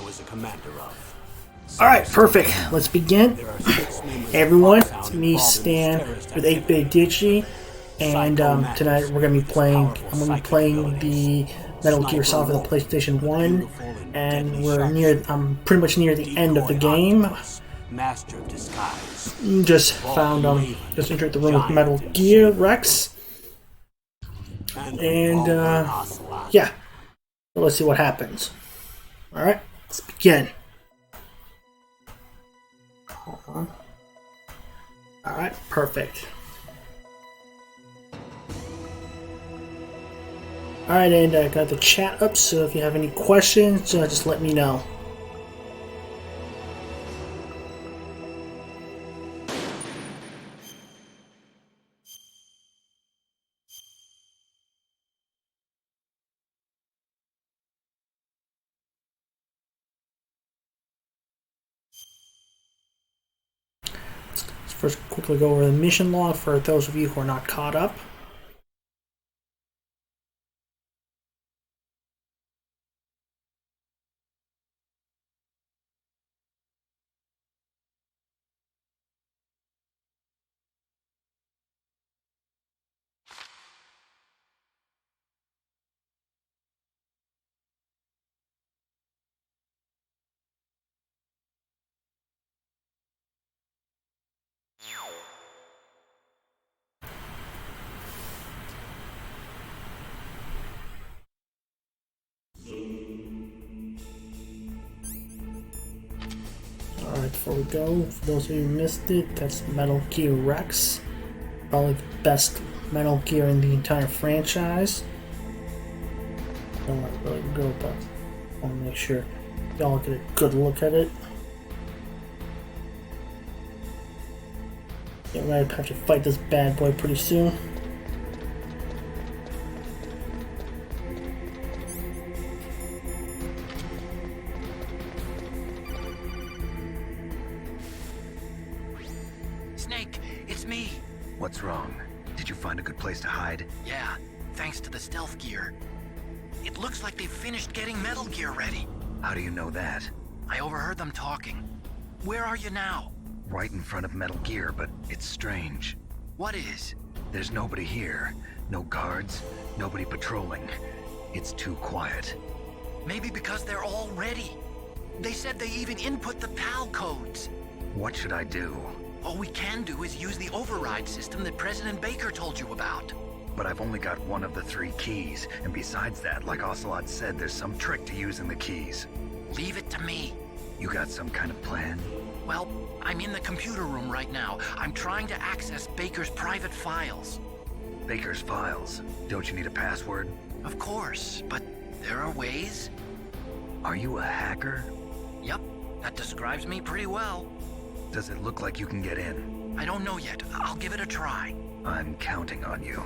was a commander of. Alright, perfect. Let's begin. Hey everyone, it's me, Stan, with 8-Bit Digi, and tonight I'm going to be playing the Metal Gear Solid for the PlayStation 1, and I'm pretty much near the end of the game. Master of disguise. Just entered the room with Metal Gear Rex, and yeah, so let's see what happens. Alright, let's begin. Alright, perfect. Alright, and I got the chat up, so if you have any questions, just let me know. Let's first quickly go over the mission log for those of you who are not caught up. Alright, before we go, for those of you who missed it, that's Metal Gear Rex. Probably the best Metal Gear in the entire franchise. Don't let it really go, but I want to make sure y'all get a good look at it. Get ready to have to fight this bad boy pretty soon. Snake, it's me. What's wrong? Did you find a good place to hide? Yeah, thanks to the stealth gear. It looks like they've finished getting Metal Gear ready. How do you know that? I overheard them talking. Where are you now? Right in front of Metal Gear, but it's strange. What is? There's nobody here. No guards, nobody patrolling. It's too quiet. Maybe because they're all ready. They said they even input the PAL codes. What should I do? All we can do is use the override system that President Baker told you about. But I've only got one of the 3 keys, and besides that, like Ocelot said, there's some trick to using the keys. Leave it to me. You got some kind of plan? Well, I'm in the computer room right now. I'm trying to access Baker's private files. Baker's files? Don't you need a password? Of course, but there are ways. Are you a hacker? Yep, that describes me pretty well. Does it look like you can get in? I don't know yet. I'll give it a try. I'm counting on you.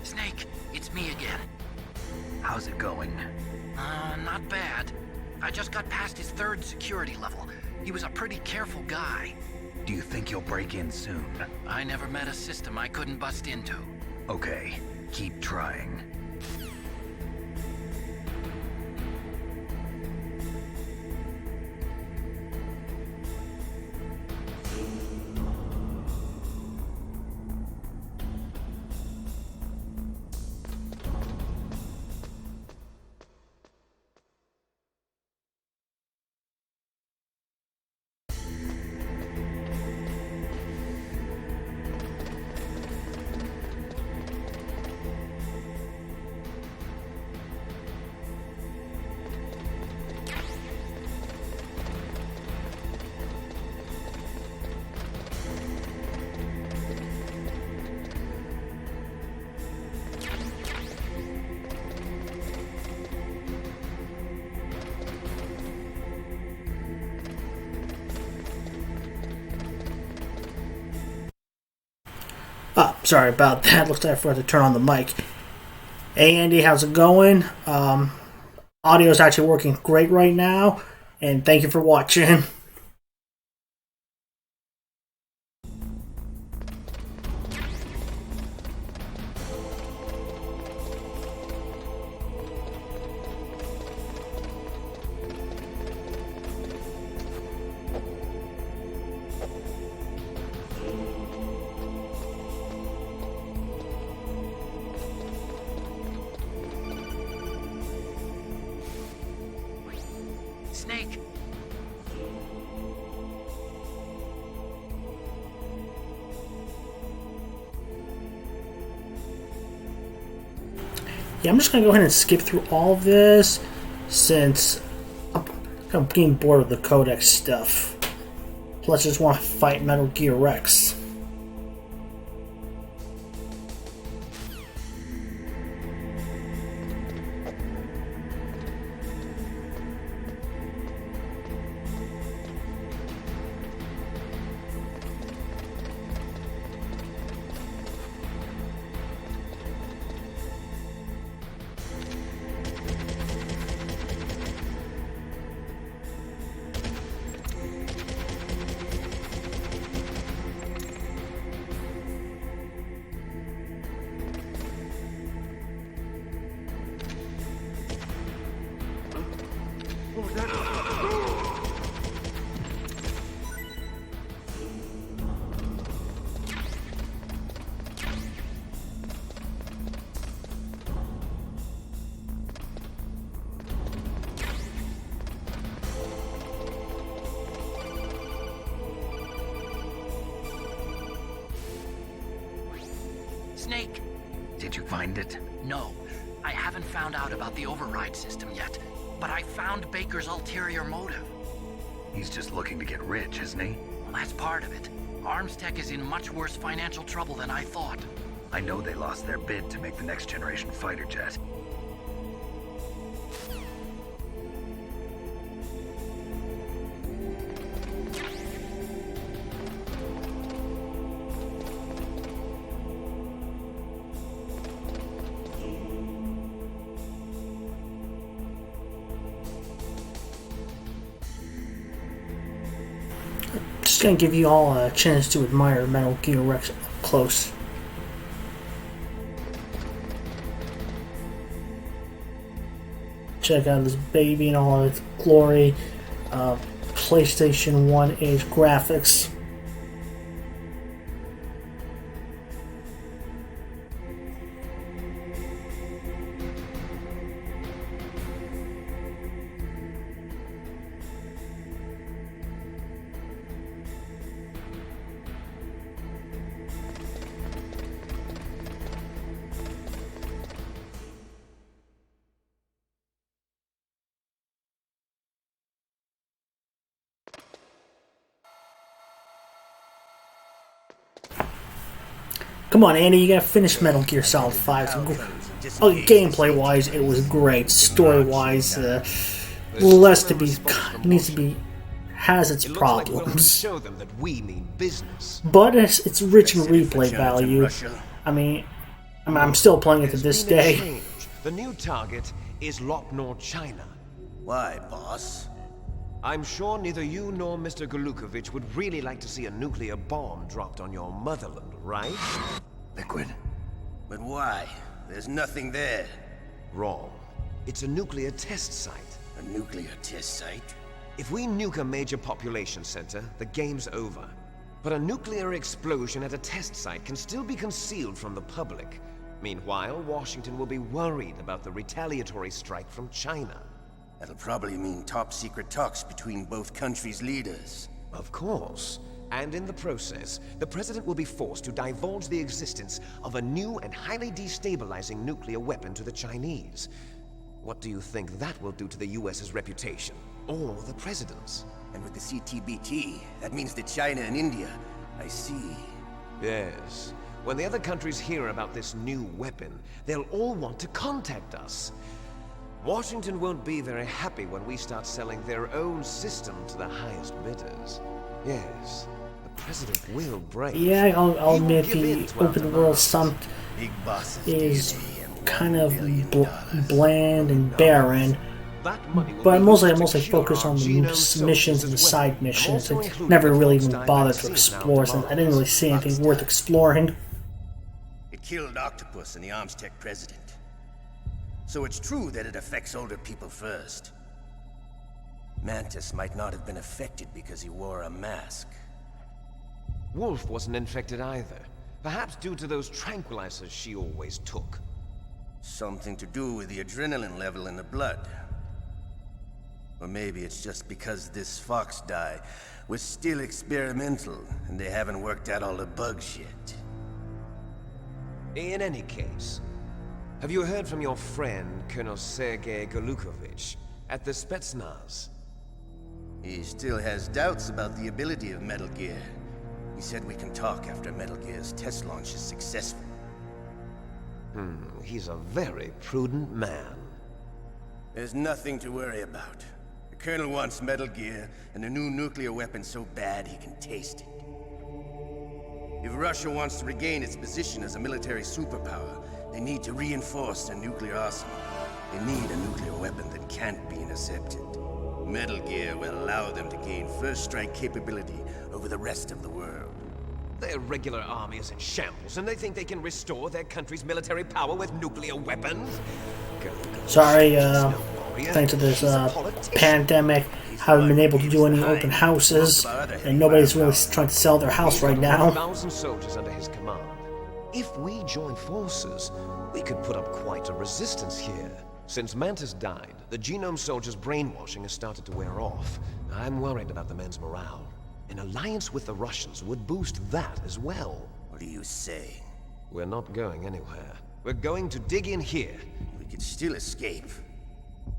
Snake, it's me again. How's it going? Not bad. I just got past his 3rd security level. He was a pretty careful guy. Do you think you'll break in soon? I never met a system I couldn't bust into. Okay, keep trying. Sorry about that. Looks like I forgot to turn on the mic. Hey Andy, how's it going? Audio is actually working great right now, and thank you for watching. Snake! Yeah, I'm just going to go ahead and skip through all of this since I'm getting bored of the Codex stuff. Plus, I just want to fight Metal Gear Rex. Snake! Did you find it? No, I haven't found out about the override system yet, but I found Baker's ulterior motive. He's just looking to get rich, isn't he? Well, that's part of it. Arms Tech is in much worse financial trouble than I thought. I know they lost their bid to make the next generation fighter jet. Just gonna give you all a chance to admire Metal Gear Rex up close. Check out this baby and all its glory. PlayStation 1 age graphics. Come on, Andy, you gotta finish Metal Gear Solid 5. Gameplay wise, it was great. Story wise, less to be, needs to be, has its problems. Show them that we mean business. But it's rich in replay value. I mean, I'm still playing it to this day. The new target is Lopnor, China. Why, boss? I'm sure neither you nor Mr. Golukovich would really like to see a nuclear bomb dropped on your motherland, right? Liquid. But why? There's nothing there. Wrong. It's a nuclear test site. A nuclear test site? If we nuke a major population center, the game's over. But a nuclear explosion at a test site can still be concealed from the public. Meanwhile, Washington will be worried about the retaliatory strike from China. That'll probably mean top-secret talks between both countries' leaders. Of course. And in the process, the president will be forced to divulge the existence of a new and highly destabilizing nuclear weapon to the Chinese. What do you think that will do to the US's reputation? Or the president's? And with the CTBT, that means that China and India. I see. Yes. When the other countries hear about this new weapon, they'll all want to contact us. Washington won't be very happy when we start selling their own system to the highest bidders. Yes, the President will break. Yeah, I'll He will admit give in the to our open world demands. stunt Big bosses is DNA and kind of $1 billion. bland and barren. That money will But be mostly, I used to mostly cure focus our on the genome missions soldiers and the as well. side I'm missions. also I including never the really Fox even dye bothered to vaccine in our explore, since I didn't really demands. see anything worth exploring. It killed Octopus and the Armstech president. So it's true that it affects older people first. Mantis might not have been affected because he wore a mask. Wolf wasn't infected either. Perhaps due to those tranquilizers she always took. Something to do with the adrenaline level in the blood. Or maybe it's just because this Fox dye was still experimental and they haven't worked out all the bugs yet. In any case, have you heard from your friend, Colonel Sergei Golukovich, at the Spetsnaz? He still has doubts about the ability of Metal Gear. He said we can talk after Metal Gear's test launch is successful. He's a very prudent man. There's nothing to worry about. The Colonel wants Metal Gear and a new nuclear weapon so bad he can taste it. If Russia wants to regain its position as a military superpower, they need to reinforce their nuclear arsenal. They need a nuclear weapon that can't be intercepted. Metal Gear will allow them to gain first strike capability over the rest of the world. Their regular army is in shambles, and they think they can restore their country's military power with nuclear weapons? Sorry, He's no warrior. thanks to this He's a politician. pandemic, haven't been able to do any open houses, and nobody's really trying to sell their house right now. 1,000 soldiers under his command. If we join forces, we could put up quite a resistance here. Since Mantis died, the genome soldiers' brainwashing has started to wear off. I'm worried about the men's morale. An alliance with the Russians would boost that as well. What are you saying? We're not going anywhere. We're going to dig in here. We could still escape.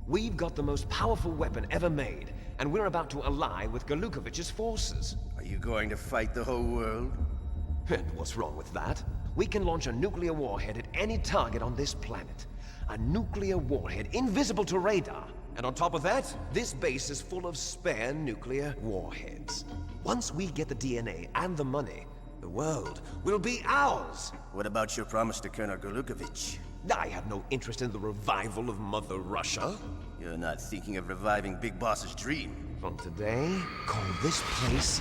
We've got the most powerful weapon ever made, and we're about to ally with Golukovich's forces. Are you going to fight the whole world? And what's wrong with that? We can launch a nuclear warhead at any target on this planet. A nuclear warhead invisible to radar. And on top of that, this base is full of spare nuclear warheads. Once we get the DNA and the money, the world will be ours. What about your promise to Colonel Golukovich? I have no interest in the revival of Mother Russia. You're not thinking of reviving Big Boss's dream. From today, call this place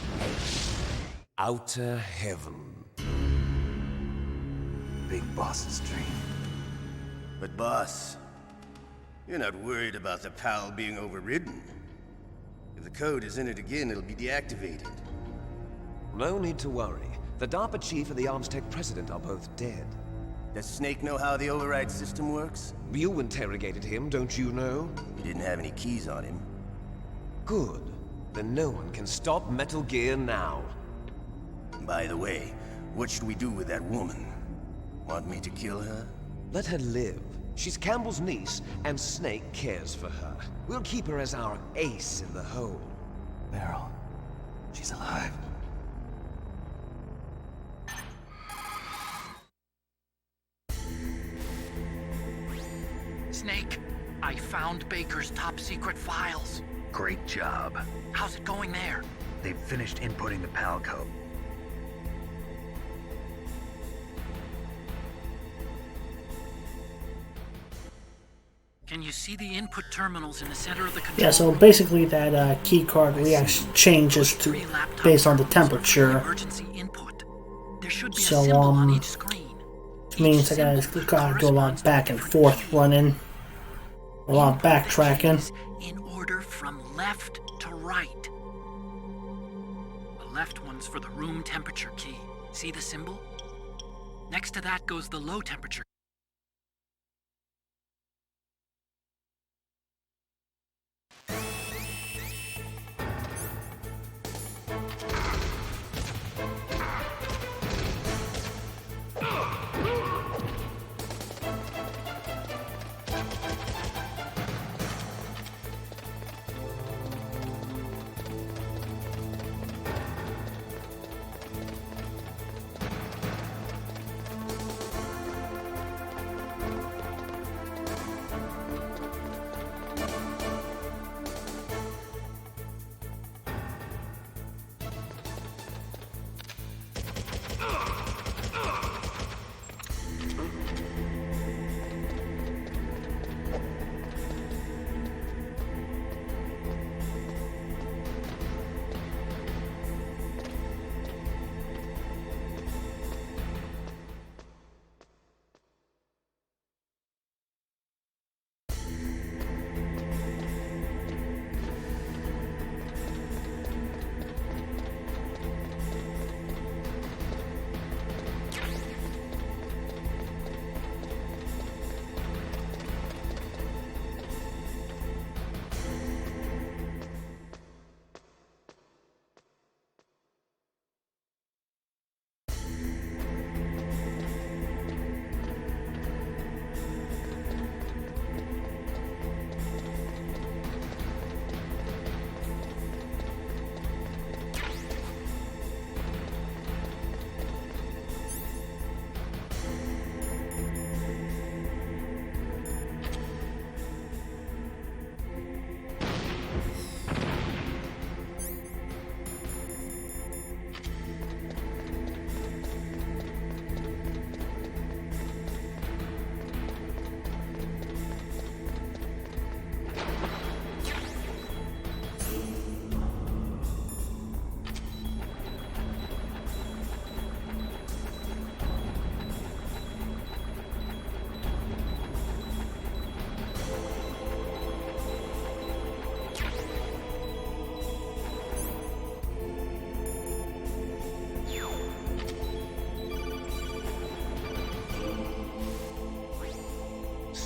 Outer Heaven. Big Boss's dream. But boss, you're not worried about the PAL being overridden. If the code is entered again, it'll be deactivated. No need to worry. The DARPA chief and the Armstech president are both dead. Does Snake know how the override system works? You interrogated him, don't you know? He didn't have any keys on him. Good. Then no one can stop Metal Gear now. By the way, what should we do with that woman? Want me to kill her? Let her live. She's Campbell's niece, and Snake cares for her. We'll keep her as our ace in the hole. Meryl, she's alive. Snake, I found Baker's top secret files. Great job. How's it going there? They've finished inputting the PAL code. Can you see the input terminals in the center of the control? Yeah, so basically that key card reaction changes to Three laptop based on the terminals for temperature. Emergency input. There should be So, a symbol on each screen. Which means I gotta do a lot of back and forth running, a lot of backtracking. In order from left to right. The left one's for the room temperature key. See the symbol? Next to that goes the low temperature.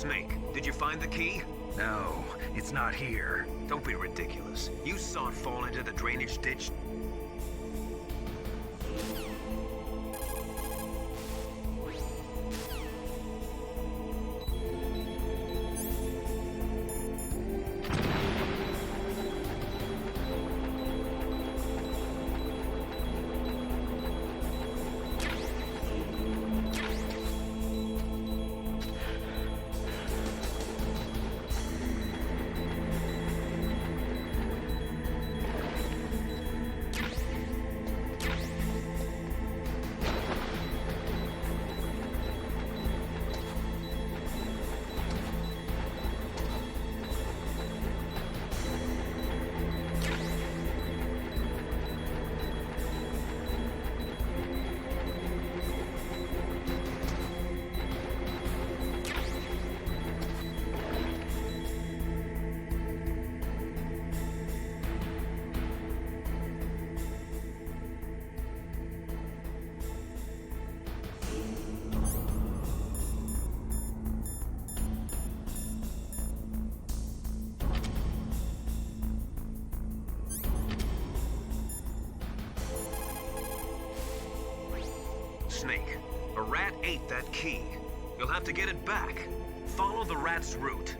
Snake, did you find the key? No, it's not here. Don't be ridiculous. You saw it fall into the drainage ditch. Snake, a rat ate that key. You'll have to get it back. Follow the rat's route.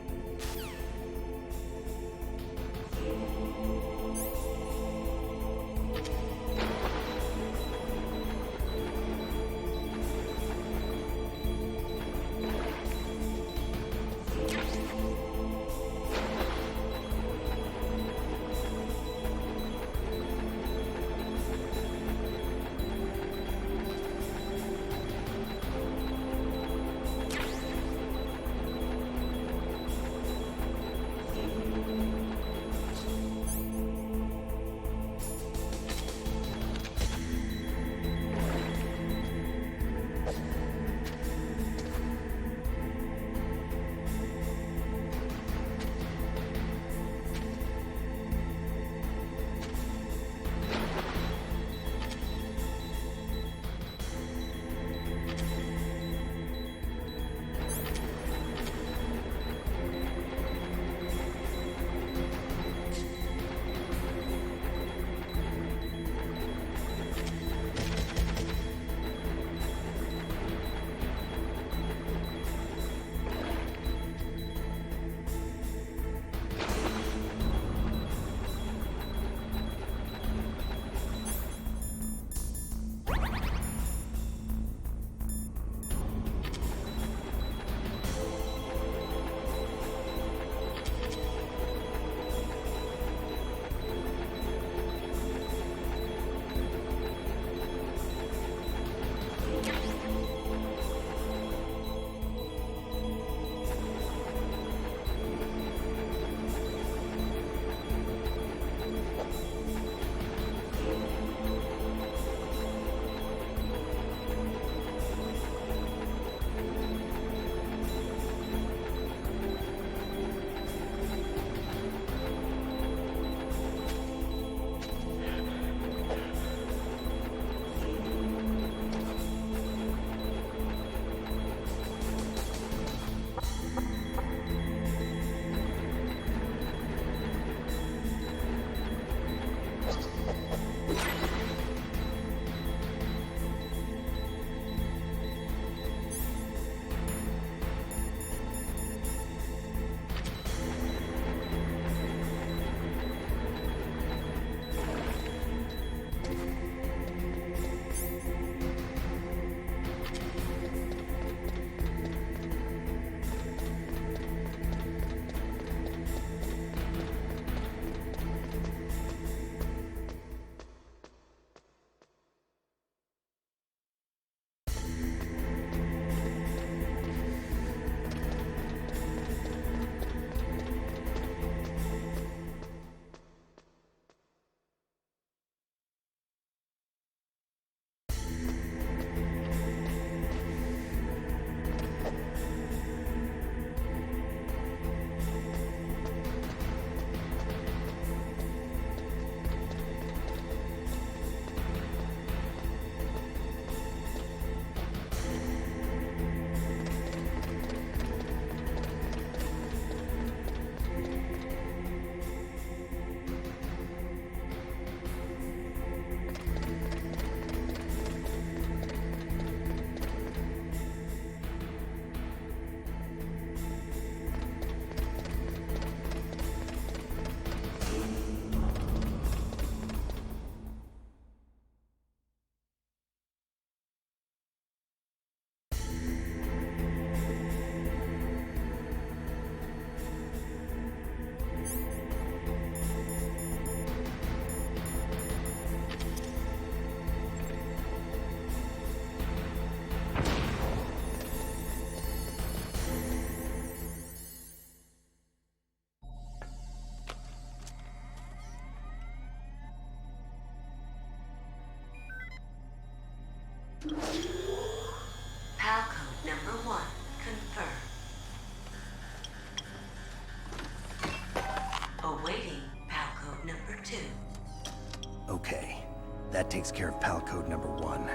That takes care of pal code number 1.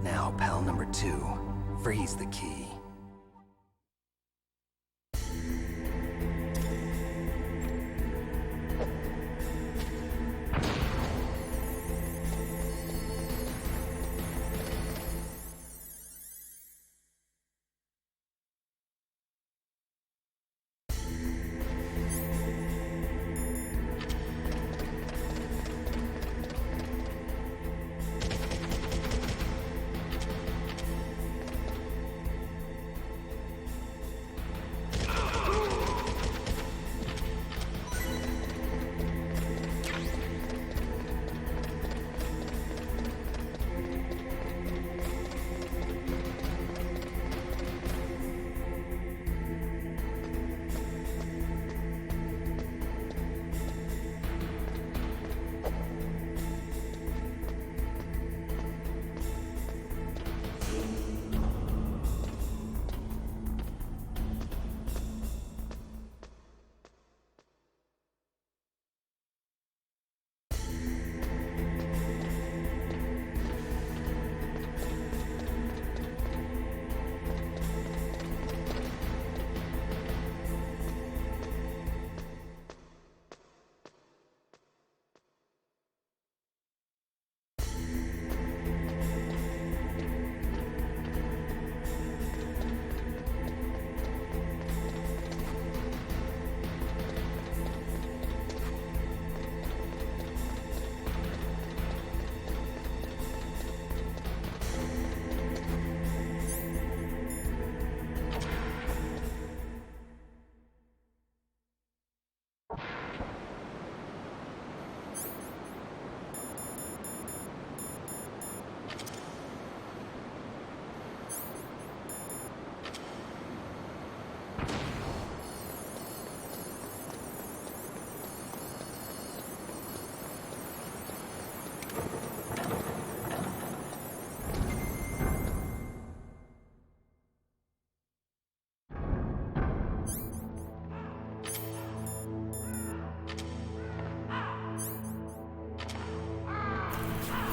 Now, pal number 2. Freeze the key.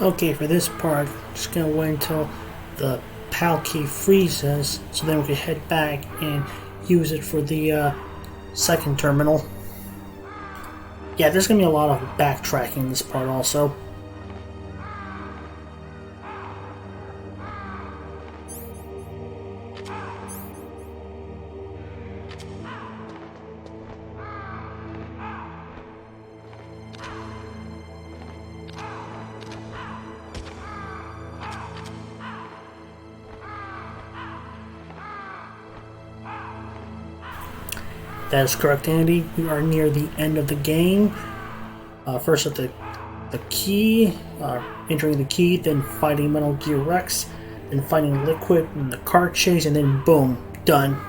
Okay, for this part, just gonna wait until the PAL key freezes, so then we can head back and use it for the second terminal. Yeah, there's gonna be a lot of backtracking in this part also. That is correct, Andy. We are near the end of the game. First at the key, entering the key, then fighting Metal Gear Rex, then fighting Liquid in the car chase, and then boom, done.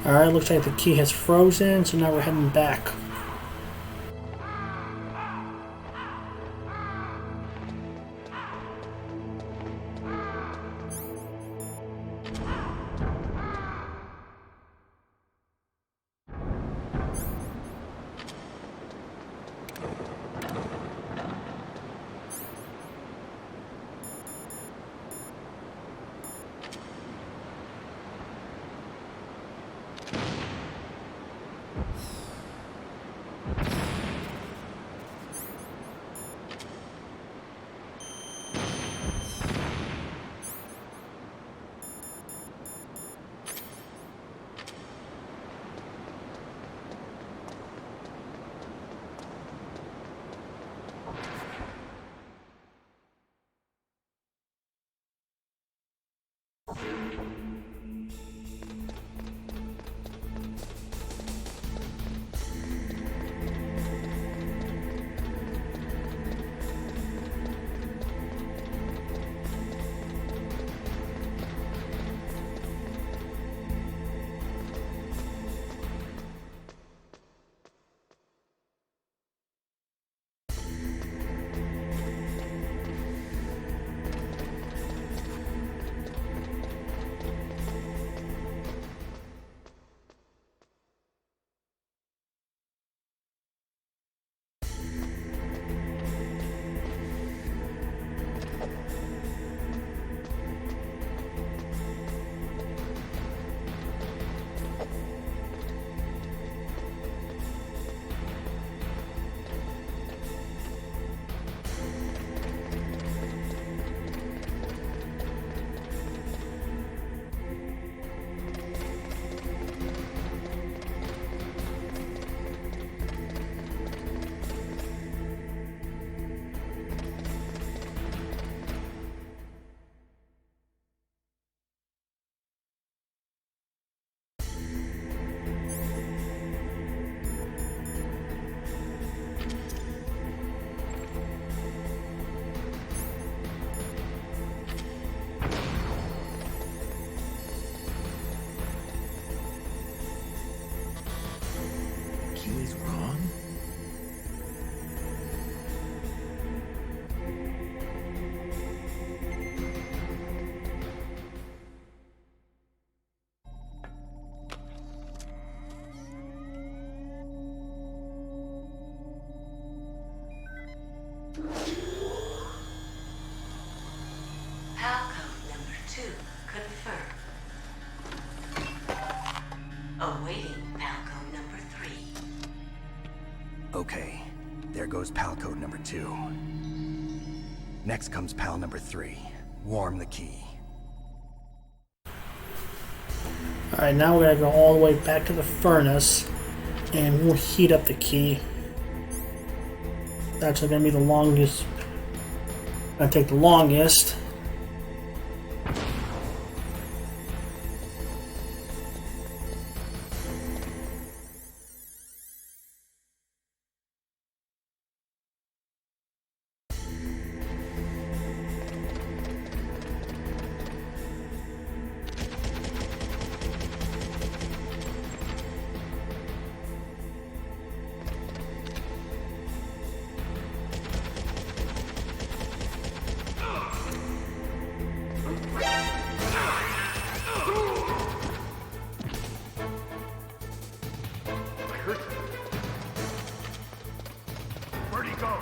Alright, looks like the key has frozen, so now we're heading back. Awaiting Palco number 3. Okay, there goes pal code number 2. Next comes pal number 3. Warm the key. Alright, now we're gonna go all the way back to the furnace and we'll heat up the key. That's gonna be the longest. Gonna take the longest. Where'd he go?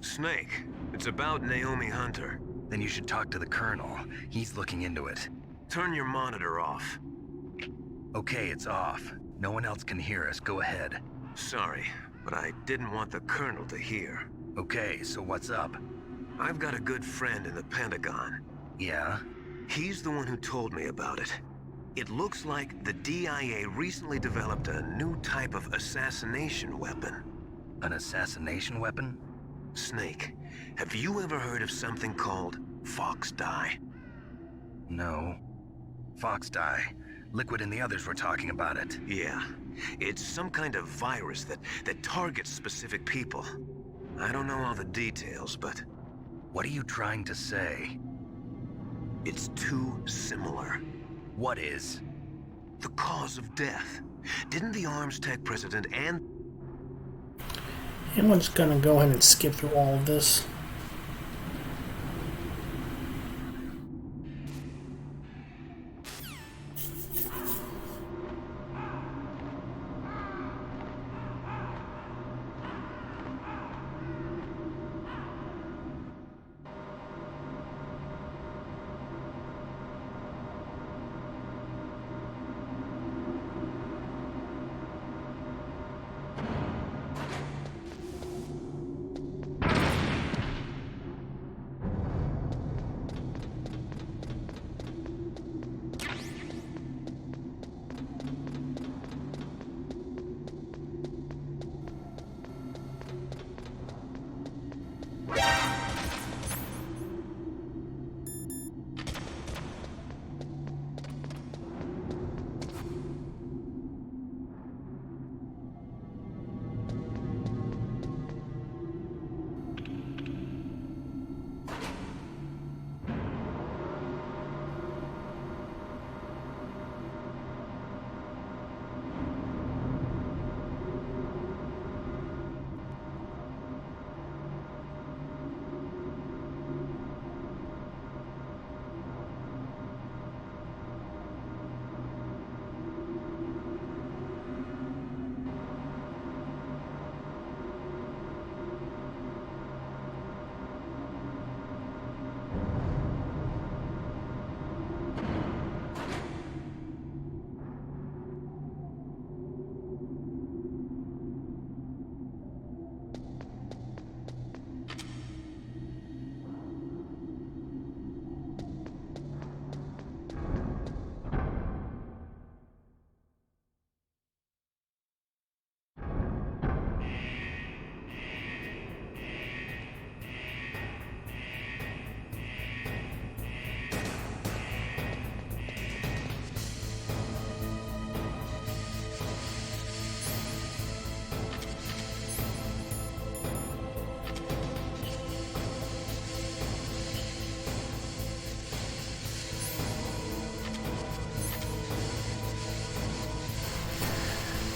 Snake, it's about Naomi Hunter. Then you should talk to the Colonel. He's looking into it. Turn your monitor off. Okay, it's off. No one else can hear us. Go ahead. Sorry, but I didn't want the Colonel to hear. Okay, so what's up? I've got a good friend in the Pentagon. Yeah? He's the one who told me about it. It looks like the DIA recently developed a new type of assassination weapon. An assassination weapon? Snake, have you ever heard of something called Fox Dye? No. Fox dye. Liquid and the others were talking about it. Yeah. It's some kind of virus that targets specific people. I don't know all the details, but... What are you trying to say? It's too similar. What is? The cause of death. Didn't the Arms Tech president and I'm just gonna go ahead and skip through all of this.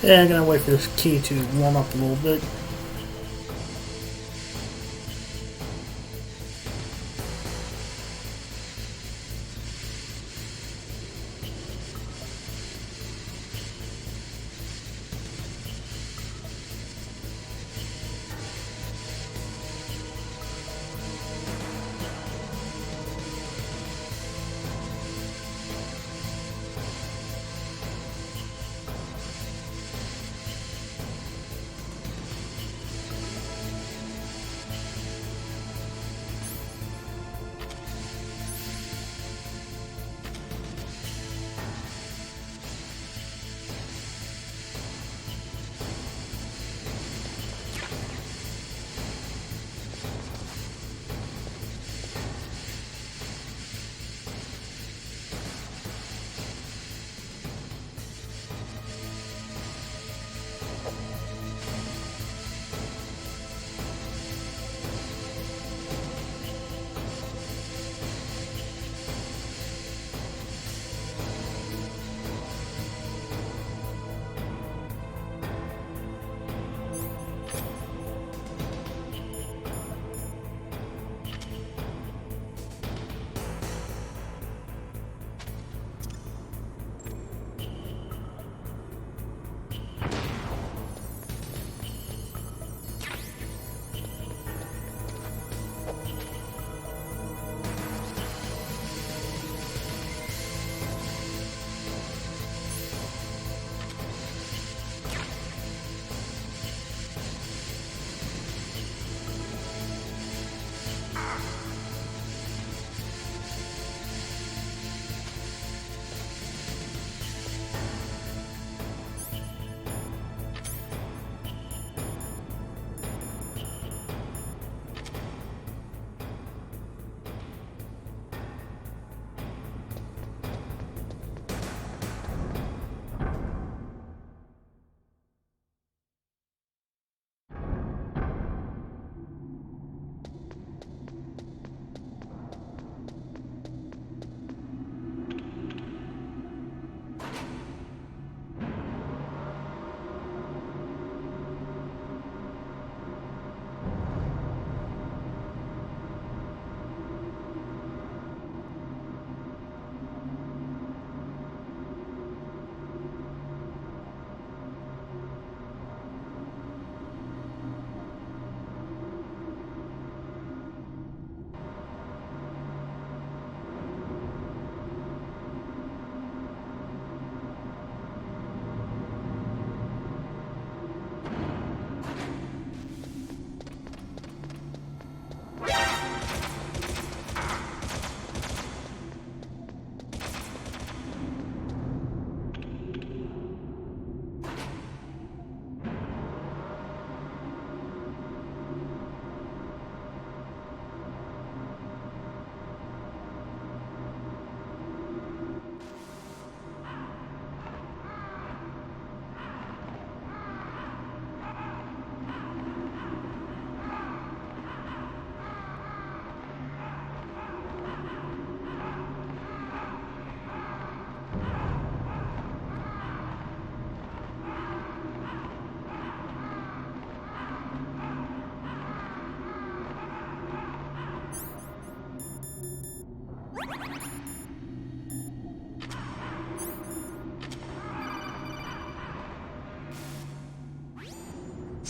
Yeah, I'm gonna wait for this key to warm up a little bit.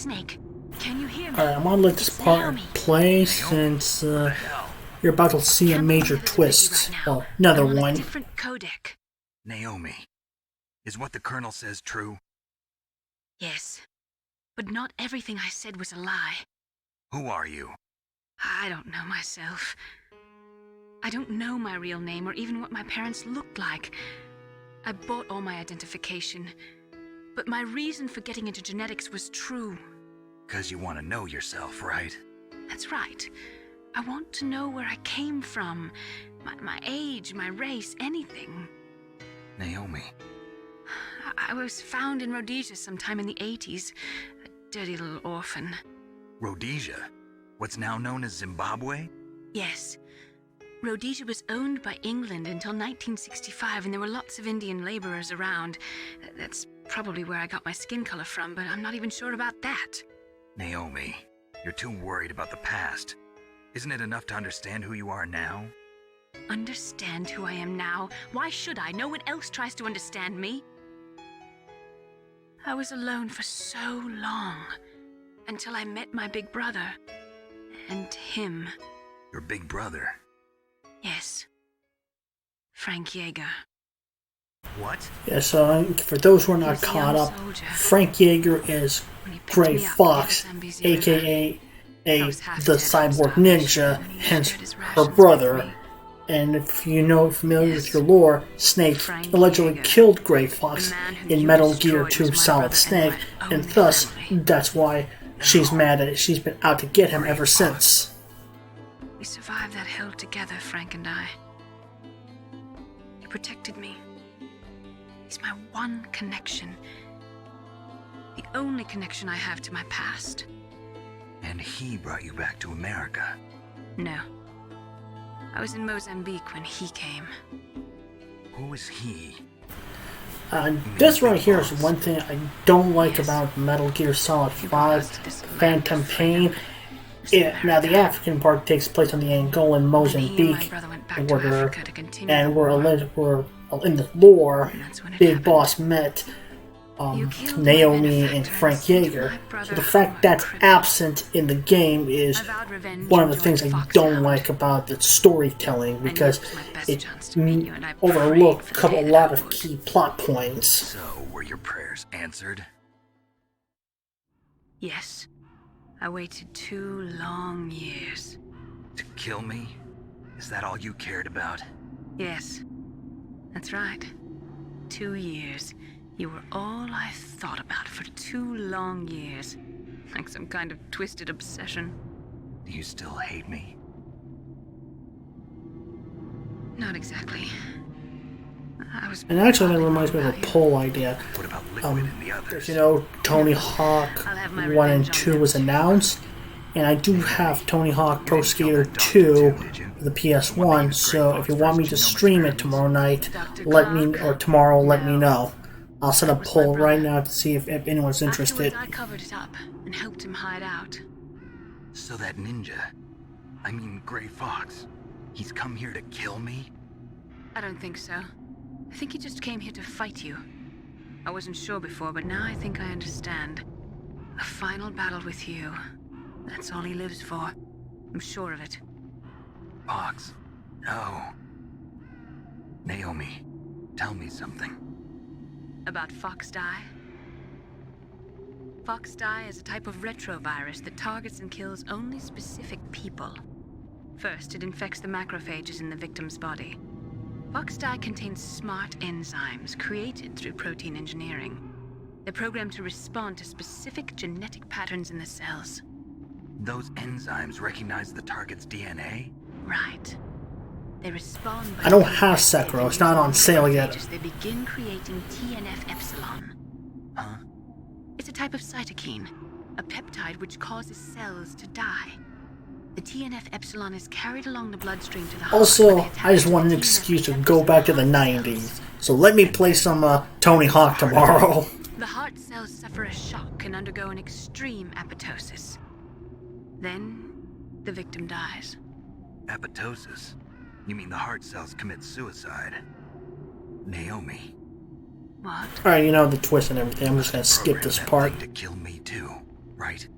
Snake, can you hear me? Alright, I'm gonna let this part Naomi. play since you're about to see a Can't major believe I'm twist. busy right now. Well, another I'm on one. a different codec. Naomi, is what the Colonel says true? Yes. But not everything I said was a lie. Who are you? I don't know myself. I don't know my real name or even what my parents looked like. I bought all my identification. But my reason for getting into genetics was true. 'Cause you want to know yourself, right? That's right. I want to know where I came from. My age, my race, anything. Naomi, I was found in Rhodesia sometime in the 80s. A dirty little orphan. Rhodesia? What's now known as Zimbabwe? Yes. Rhodesia was owned by England until 1965, and there were lots of Indian laborers around. That's probably where I got my skin color from, but I'm not even sure about that. Naomi, you're too worried about the past. Isn't it enough to understand who you are now? Understand who I am now? Why should I? No one else tries to understand me. I was alone for so long, until I met my big brother. And him. Your big brother? Yes. Frank Yeager. What? Yeah, so for those who are not He's a caught young up, soldier. Frank Yeager is When he picked Gray me up Fox, near the Zambezi River, aka I was half the dead from cyborg starvation, ninja, and he hence shared his her rations with brother. me. And if you know familiar with Yes. your lore, Snake Frank allegedly Yeager, killed Gray Fox the man who in you Metal Gear destroyed 2 was my Solid brother Snake, and my and only thus family. that's why she's mad at it. She's been out to get him Gray ever Fox. since. We survived that hell together, Frank and I. He protected me. He's my one connection. The only connection I have to my past. And he brought you back to America. No. I was in Mozambique when he came. Who is he? This right here is one thing I don't like Yes. about Metal Gear Solid He brought 5 us to this Phantom land of Pain. freedom. Now, the African part takes place on the Angolan Then he and my Mozambique brother went back to border, Africa to continue and the we're war. in the lore, And that's when it Big happened. Boss met You killed my Naomi benefactor and Frank sent Yeager. my brother So the home fact that's crippled. absent in the game is I vowed revenge one of and the things I joined don't Foxhound. like about the storytelling, I knew because it was my best it chance to meet you, and I overlooked prayed for the a day that lot I of would. key plot points. So, were your prayers answered? Yes. I waited 2 long years. To kill me? Is that all you cared about? Yes. That's right. 2 years. You were all I thought about for 2 long years. Like some kind of twisted obsession. Do you still hate me? Not exactly. I was And actually, that probably reminds me wrong of a about you. poll idea. What about Liquid and the others? As you know, Tony Hawk I'll have my 1 and revenge on 2 them was too. announced, and I do have Tony Hawk Pro You didn't kill Skater that Dr. 2 Tim, did you? for the The one that PS1, used so Gray if you Fox want me for to genomic stream it experiments? tomorrow night, Dr. let me, Clark? or tomorrow, let me No. know. I'll set a That was my poll right brother. now to see if anyone's interested. Afterwards, I covered it up and helped him hide out. So that ninja, I mean Gray Fox, he's come here to kill me? I don't think so. I think he just came here to fight you. I wasn't sure before, but now I think I understand. A final battle with you. That's all he lives for. I'm sure of it. Fox, no. Naomi, tell me something. About Fox Die? Fox Die is a type of retrovirus that targets and kills only specific people. First, it infects the macrophages in the victim's body. Fox Die contains smart enzymes created through protein engineering. They're programmed to respond to specific genetic patterns in the cells. Those enzymes recognize the target's DNA? Right. They respond by I don't being have active Sekiro, and it's not on using sale yet. macrophages. They begin creating TNF epsilon. Huh? It's a type of cytokine, a peptide which causes cells to die. The TNF epsilon is carried along the bloodstream to the heart. where Also, they attach I just to want an the excuse to TNF go back to the epsilon 90s. So let me play some Tony Hawk tomorrow. The heart cells suffer a shock and undergo an extreme apoptosis. Then, the victim dies. Apoptosis? You mean the heart cells commit suicide? Naomi. What? Alright, you know the twist and everything. I'm just gonna skip programmed this that part. thing to kill me too, right?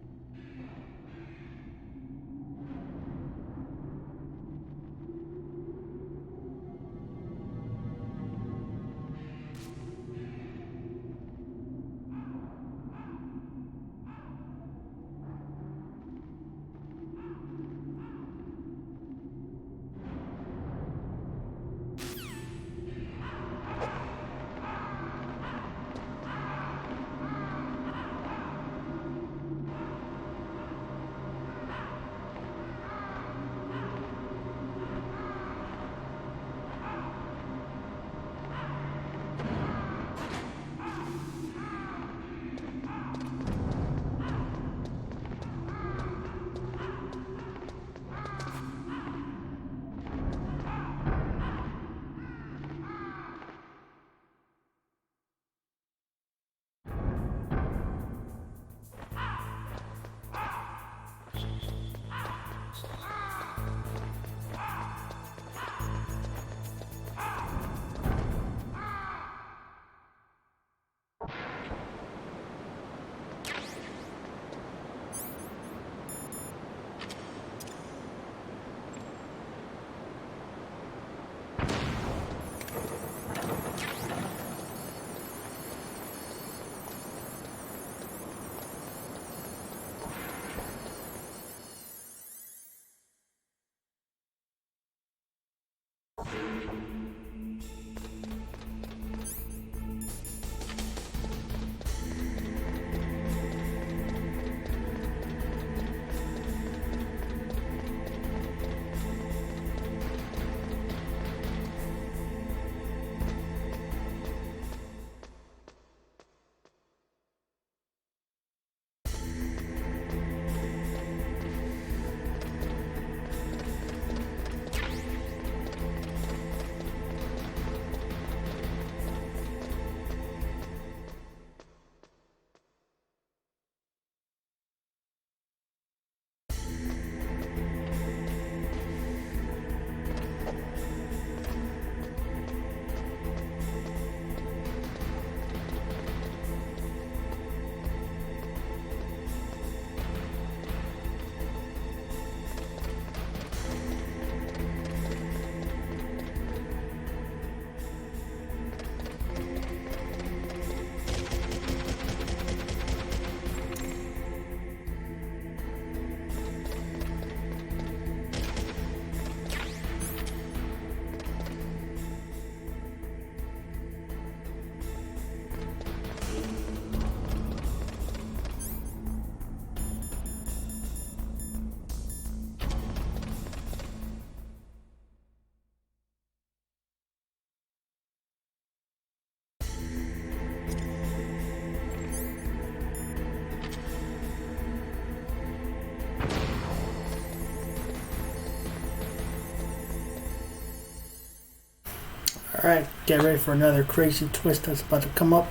Alright, get ready for another crazy twist that's about to come up.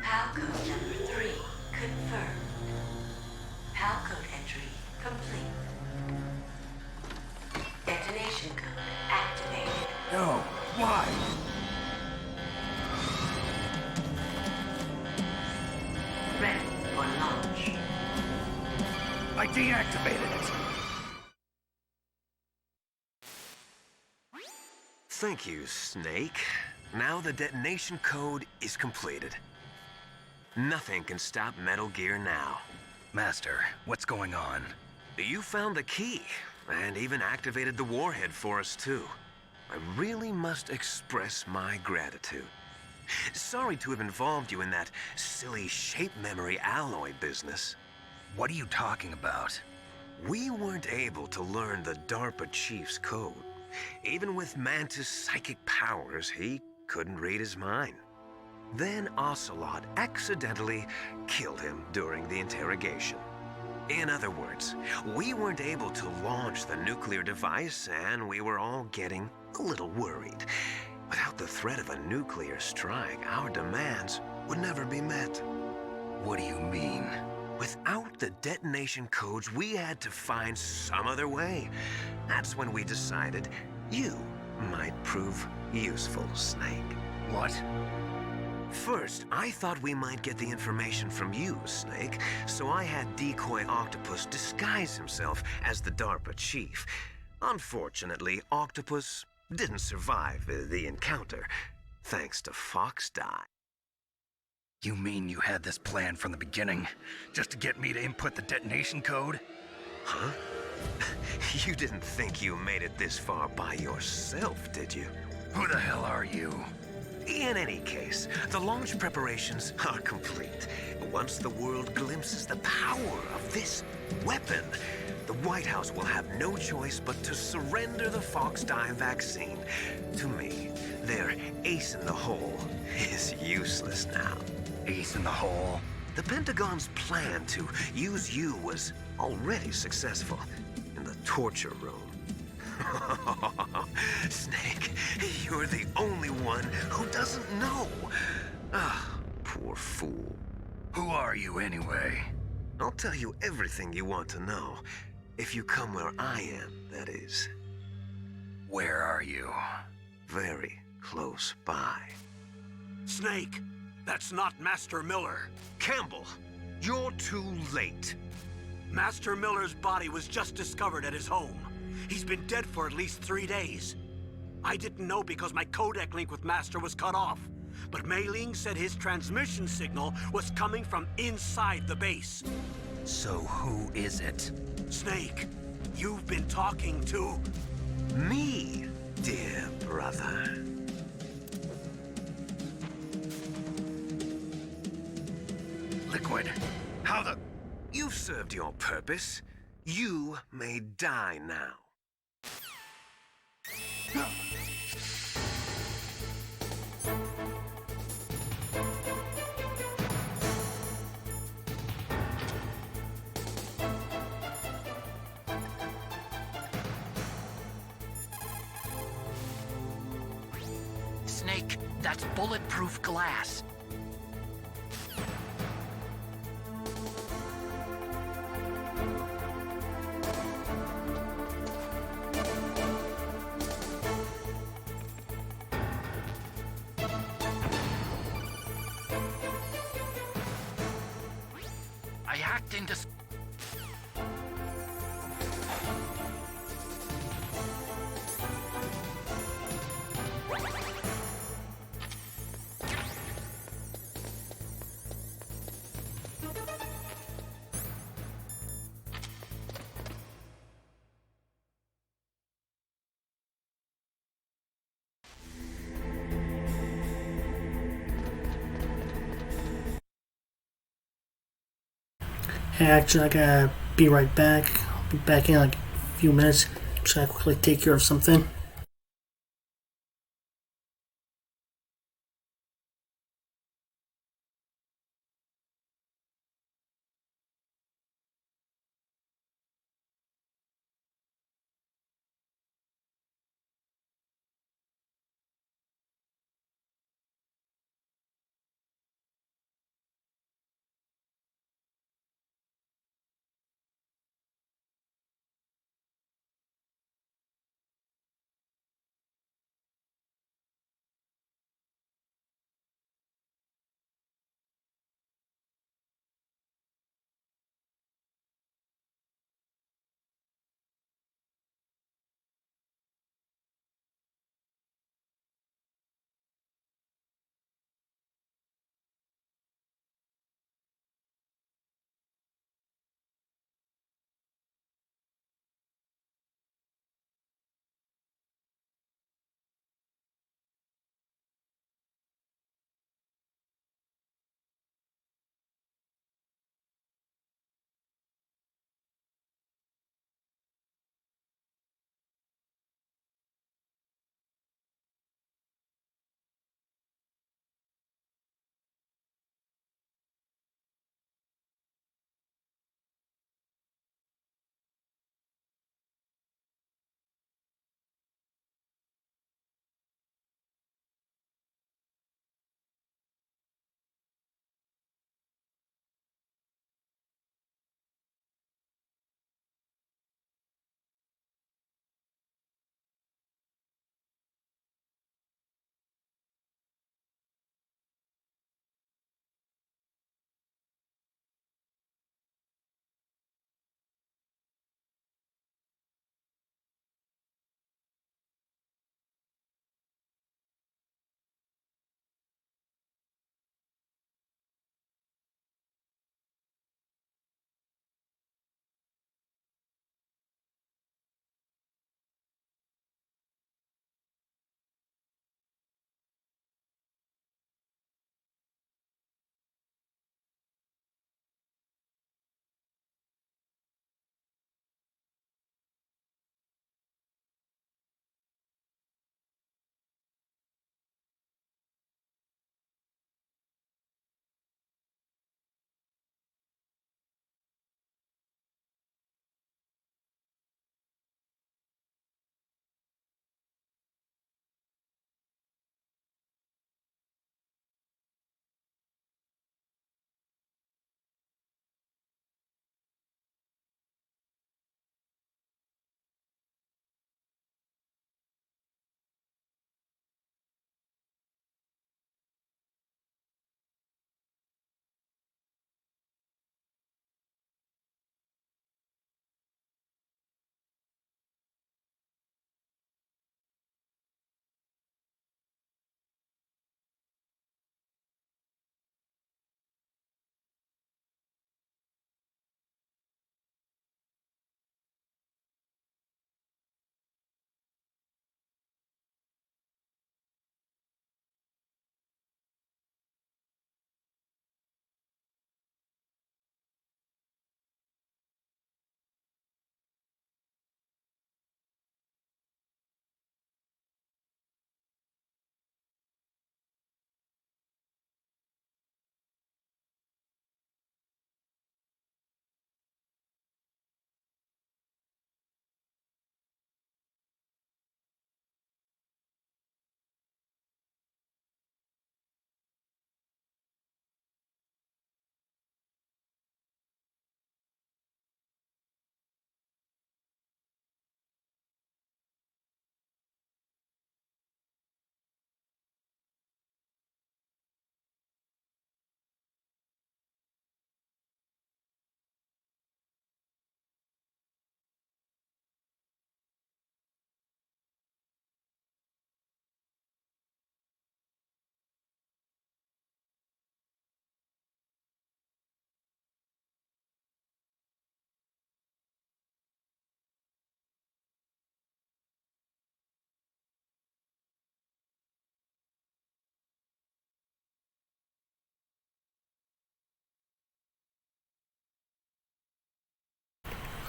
Palcode number 3 confirmed. Palcode entry complete. Detonation code activated. No, why? Ready for launch. I deactivated it. Thank you, Snake. Now the detonation code is completed. Nothing can stop Metal Gear now. Master, what's going on? You found the key, and even activated the warhead for us, too. I really must express my gratitude. Sorry to have involved you in that silly shape memory alloy business. What are you talking about? We weren't able to learn the DARPA chief's code. Even with Mantis' psychic powers, he couldn't read his mind. Then Ocelot accidentally killed him during the interrogation. In other words, we weren't able to launch the nuclear device, and we were all getting a little worried. Without the threat of a nuclear strike, our demands would never be met. What do you mean? Without the detonation codes, we had to find some other way. That's when we decided you might prove useful, Snake. What? First, I thought we might get the information from you, Snake, so I had Decoy Octopus disguise himself as the DARPA chief. Unfortunately, Octopus didn't survive the encounter, thanks to Foxdie. You mean you had this plan from the beginning? Just to get me to input the detonation code? Huh? You didn't think you made it this far by yourself, did you? Who the hell are you? In any case, the launch preparations are complete. Once the world glimpses the power of this weapon, the White House will have no choice but to surrender the Foxdie vaccine to me. Their ace in the hole is useless now. Ace in the hole? The Pentagon's plan to use you was already successful in the torture room. Snake, you're the only one who doesn't know. Ah, poor fool. Who are you anyway? I'll tell you everything you want to know. If you come where I am, that is. Where are you? Very close by. Snake, that's not Master Miller. Campbell, you're too late. Master Miller's body was just discovered at his home. He's been dead for at least 3 days. I didn't know because my codec link with Master was cut off. But Mei Ling said his transmission signal was coming from inside the base. So who is it? Snake, you've been talking to... Me, dear brother. Liquid. How the... You've served your purpose. You may die now. Snake, that's bulletproof glass. I hacked into... Hey, actually, I gotta be right back. I'll be back in like a few minutes. So I quickly take care of something.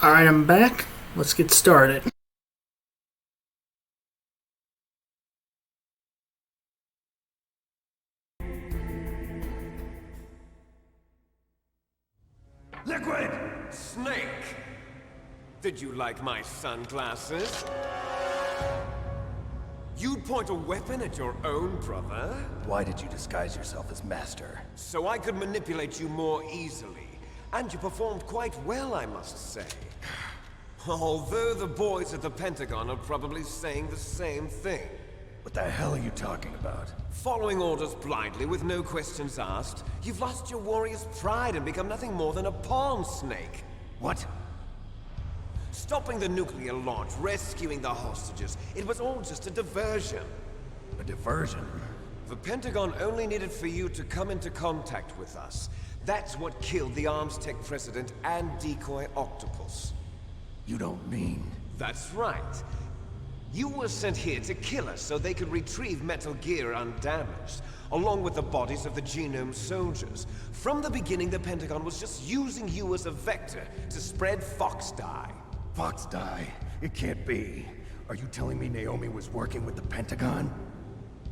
Alright, I'm back. Let's get started. Liquid! Snake! Did you like my sunglasses? You'd point a weapon at your own brother? Why did you disguise yourself as Master? So I could manipulate you more easily. And you performed quite well, I must say. Although the boys at the Pentagon are probably saying the same thing. What the hell are you talking about? Following orders blindly with no questions asked, you've lost your warrior's pride and become nothing more than a pawn snake. What? Stopping the nuclear launch, rescuing the hostages, it was all just a diversion. A diversion? The Pentagon only needed for you to come into contact with us. That's what killed the Arms Tech president and decoy octopus. You don't mean... That's right. You were sent here to kill us so they could retrieve Metal Gear undamaged, along with the bodies of the Genome soldiers. From the beginning, the Pentagon was just using you as a vector to spread Fox dye. Fox dye? It can't be. Are you telling me Naomi was working with the Pentagon?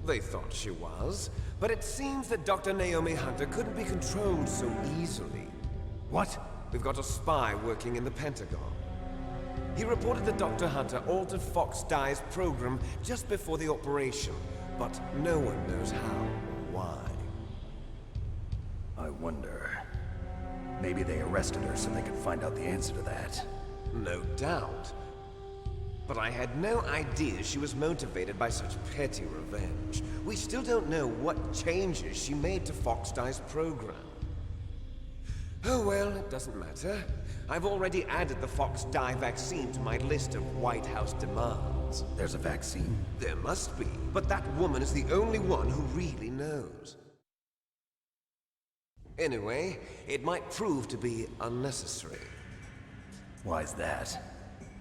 They thought she was, but it seems that Dr. Naomi Hunter couldn't be controlled so easily. What? We've got a spy working in the Pentagon. He reported that Dr. Hunter altered Fox Dye's program just before the operation, but no one knows how or why. I wonder... Maybe they arrested her so they could find out the answer to that. No doubt. But I had no idea she was motivated by such petty revenge. We still don't know what changes she made to Fox Dye's program. Oh well, it doesn't matter. I've already added the Fox Dye vaccine to my list of White House demands. There's a vaccine? There must be, but that woman is the only one who really knows. Anyway, it might prove to be unnecessary. Why's that?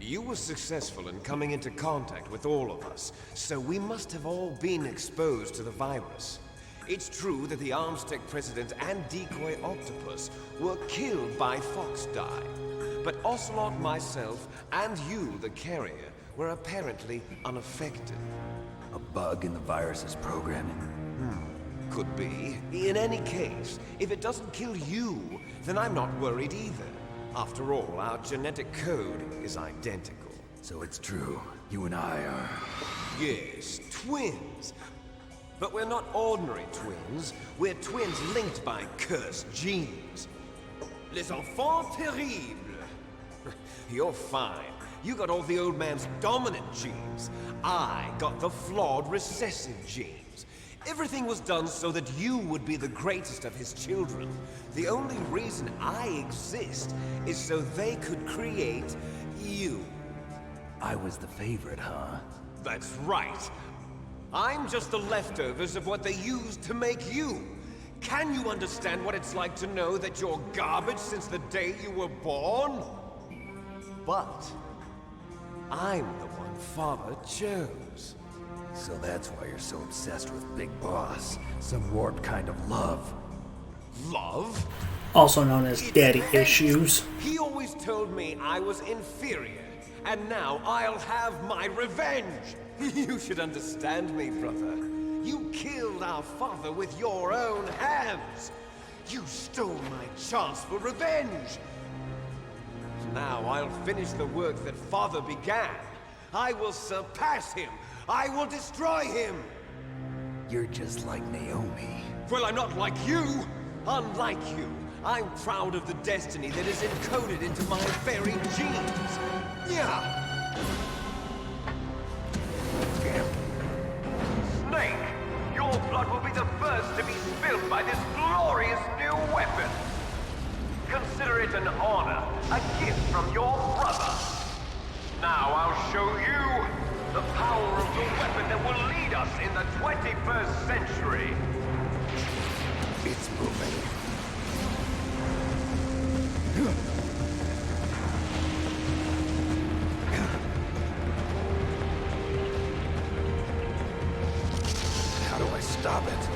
You were successful in coming into contact with all of us, so we must have all been exposed to the virus. It's true that the Arms Tech president and decoy octopus were killed by Fox Dye, but Ocelot, myself, and you, the carrier, were apparently unaffected. A bug in the virus's programming? Could be. In any case, if it doesn't kill you, then I'm not worried either. After all, our genetic code is identical. So it's true. You and I are... Yes, twins. But we're not ordinary twins. We're twins linked by cursed genes. Les enfants terribles. You're fine. You got all the old man's dominant genes. I got the flawed recessive genes. Everything was done so that you would be the greatest of his children. The only reason I exist is so they could create you. I was the favorite, huh? That's right. I'm just the leftovers of what they used to make you. Can you understand what it's like to know that you're garbage since the day you were born? But I'm the one Father chose. So that's why you're so obsessed with Big Boss. Some warped kind of love. Love? Also known as daddy issues. He always told me I was inferior, and now I'll have my revenge. You should understand me, brother. You killed our father with your own hands. You stole my chance for revenge. Now I'll finish the work that Father began. I will surpass him. I will destroy him! You're just like Naomi. Well, I'm not like you! Unlike you, I'm proud of the destiny that is encoded into my very genes! Yeah! Snake, your blood will be the first to be spilled by this glorious new weapon! Consider it an honor, a gift from your brother! Now I'll show you the power of the weapon that will lead us in the 21st century. It's moving. How do I stop it?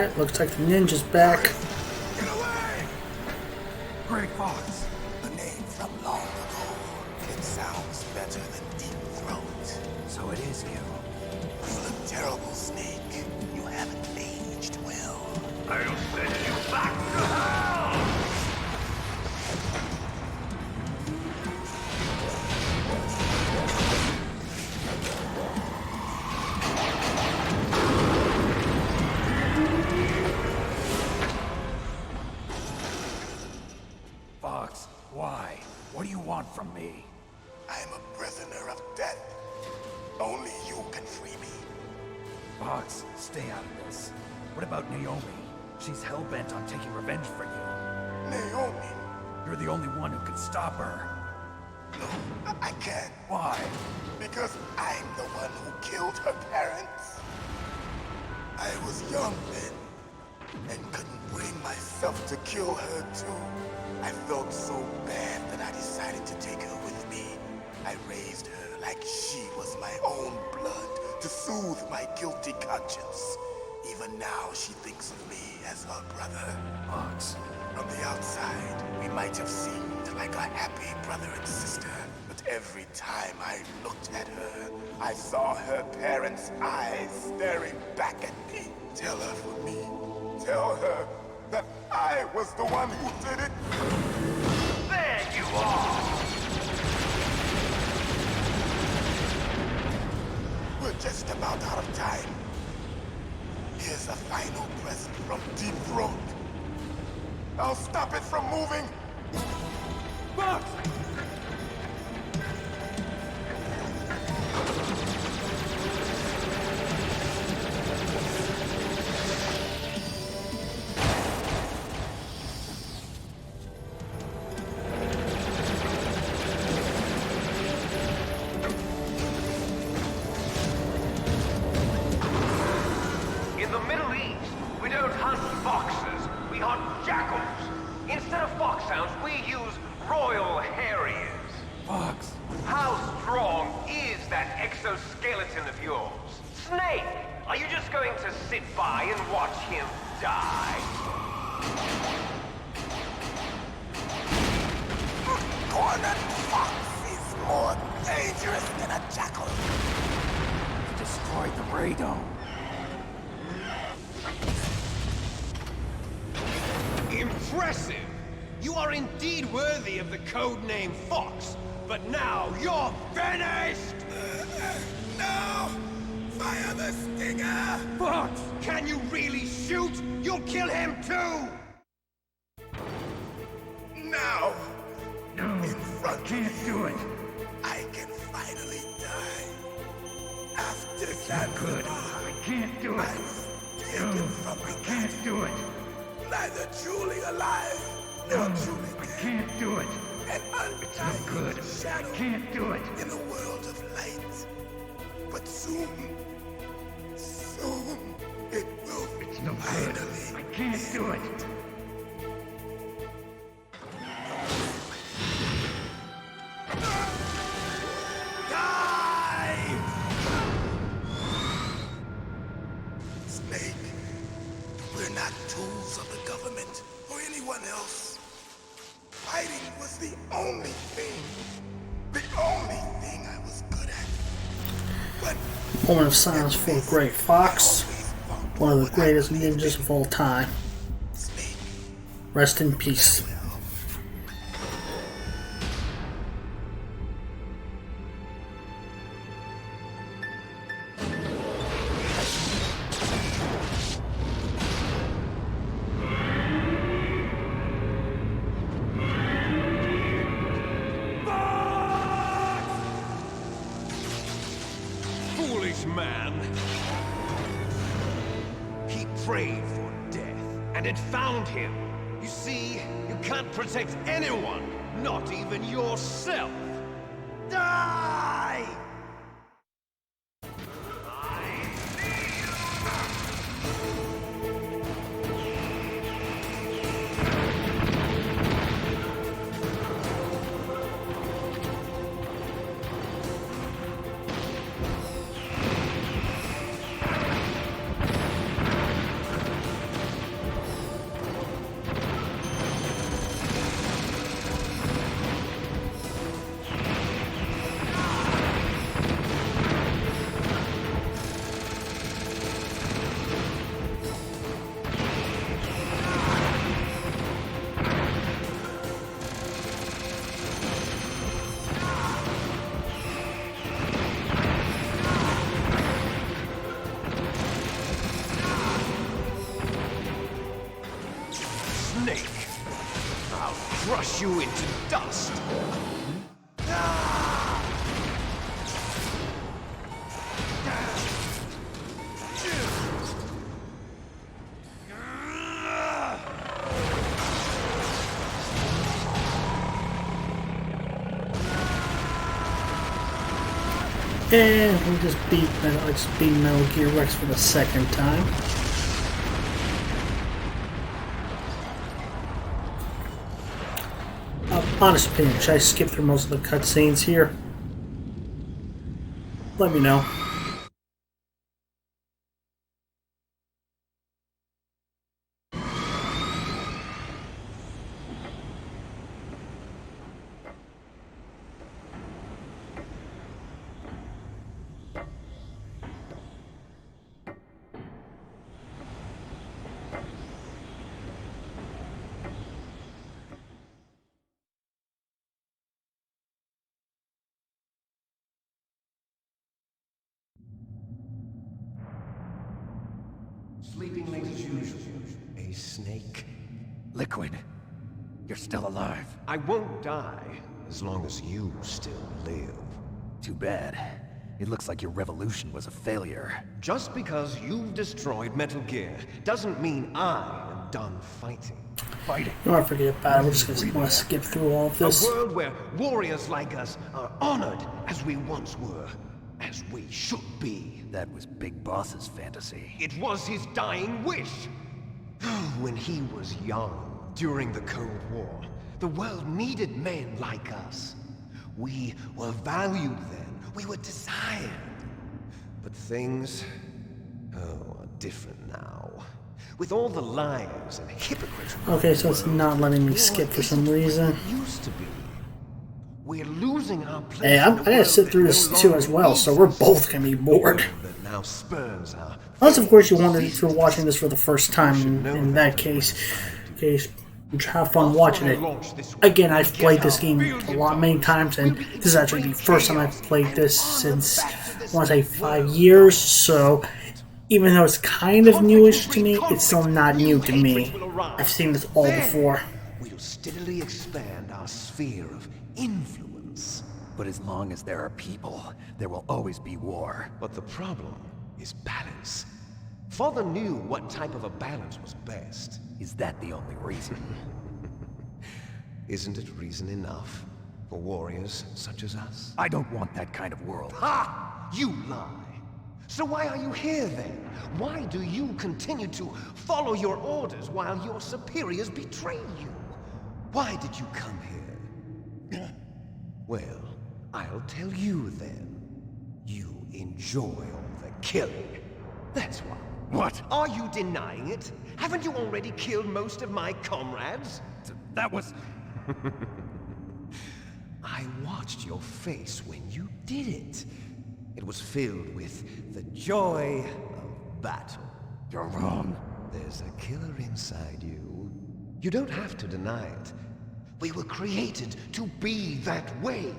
Alright, looks like the ninja's back. Get away! Grey Fox. A name from long ago. It sounds better than Deep Throat. So it is you. You look terrible, Snake. You haven't aged well. I'll send you back to hell! Fox, why? What do you want from me? I am a prisoner of death. Only you can free me. Fox, stay out of this. What about Naomi? She's hell-bent on taking revenge for you. Naomi? You're the only one who can stop her. No, I can't. Why? Because I'm the one who killed her parents. I was young then, and couldn't bring myself to kill her too. I felt so bad that I decided to take her with me. I raised her like she was my own blood to soothe my guilty conscience. Even now, she thinks of me as her brother. Fox. From the outside, we might have seemed like a happy brother and sister, but every time I looked at her, I saw her parents' eyes staring back at me. Tell her for me. Tell her that I was the one who did it. There you are! We're just about out of time. Here's a final present from Deep Throat. I'll stop it from moving. Fox! In the Middle East, we don't hunt foxes, we hunt jackals. Instead of foxhounds, we use royal harriers. Fox! How strong is that exoskeleton of yours? Snake, are you just going to sit by and watch him die? Cornered fox is more dangerous than a jackal. Destroyed the radome. Impressive! You are indeed worthy of the codename Fox, but now you're finished! No! Fire the stinger! Fox, can you really shoot? You'll kill him too! Now! No, In front I can't of do you, it. I can finally die. After that Not good. goodbye, I can't do I it. was No, taken from I the can't do it. neither truly alive nor No, truly I dead. can't do it. An It's no undying good. shadow I can't do it. in a world of light. But soon, it will It's no good. finally I can't do it. die! Snake, we're not tools of the government or anyone else. Fighting was the only thing I was good at. But Moment of silence for Grey Fox, one of the greatest ninjas of all time. Snake, Rest in peace. Foolish man! He prayed for death, and it found him. You see, you can't protect anyone, not even yourself. Die! you into dust. And we just beat Metal Gear Rex for the second time. Honest opinion, should I skip through most of the cutscenes here? Let me know. Sleeping late as usual. A snake. Liquid. You're still alive. I won't die as long as you still live. Too bad. It looks like your revolution was a failure. Just because you've destroyed Metal Gear doesn't mean I am done fighting. Fighting. You want to forget about it. We're just going to skip through all of this. A world where warriors like us are honored as we once were, as we should be. That was Big Boss's fantasy. It was his dying wish. When he was young, during the Cold War, the world needed men like us. We were valued then. We were desired. But things, are different now. With all the liars and hypocrites. Okay, so it's not letting me skip for some reason. Used to be. We're losing our place. Hey, I gotta sit through this too as well, so we're both gonna be bored. That now spurns our Unless, of course, you wondered if you're watching this for the first time. In that case, have fun watching it. Again, I've played this game many times, and this is actually the first time I've played this since, I want to say, 5 years. So, even though it's kind of newish to me, it's still not new to me. I've seen this all before. We'll steadily expand our sphere of influence. But as long as there are people, there will always be war. But the problem is balance. Father knew what type of a balance was best. Is that the only reason? Isn't it reason enough for warriors such as us? I don't want that kind of world. Ha! You lie! So why are you here then? Why do you continue to follow your orders while your superiors betray you? Why did you come here? Well, I'll tell you then. You enjoy all the killing. That's why. What? Are you denying it? Haven't you already killed most of my comrades? That was... I watched your face when you did it. It was filled with the joy of battle. You're wrong. There's a killer inside you. You don't have to deny it. We were created to be that way.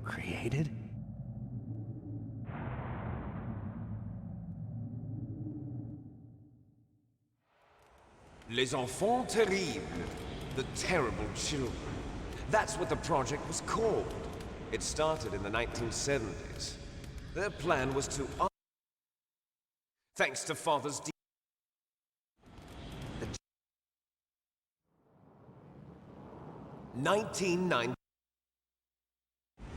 Created? Les enfants terribles. The terrible children. That's what the project was called. It started in the 1970s. Their plan was to... Thanks to Father's... 1990.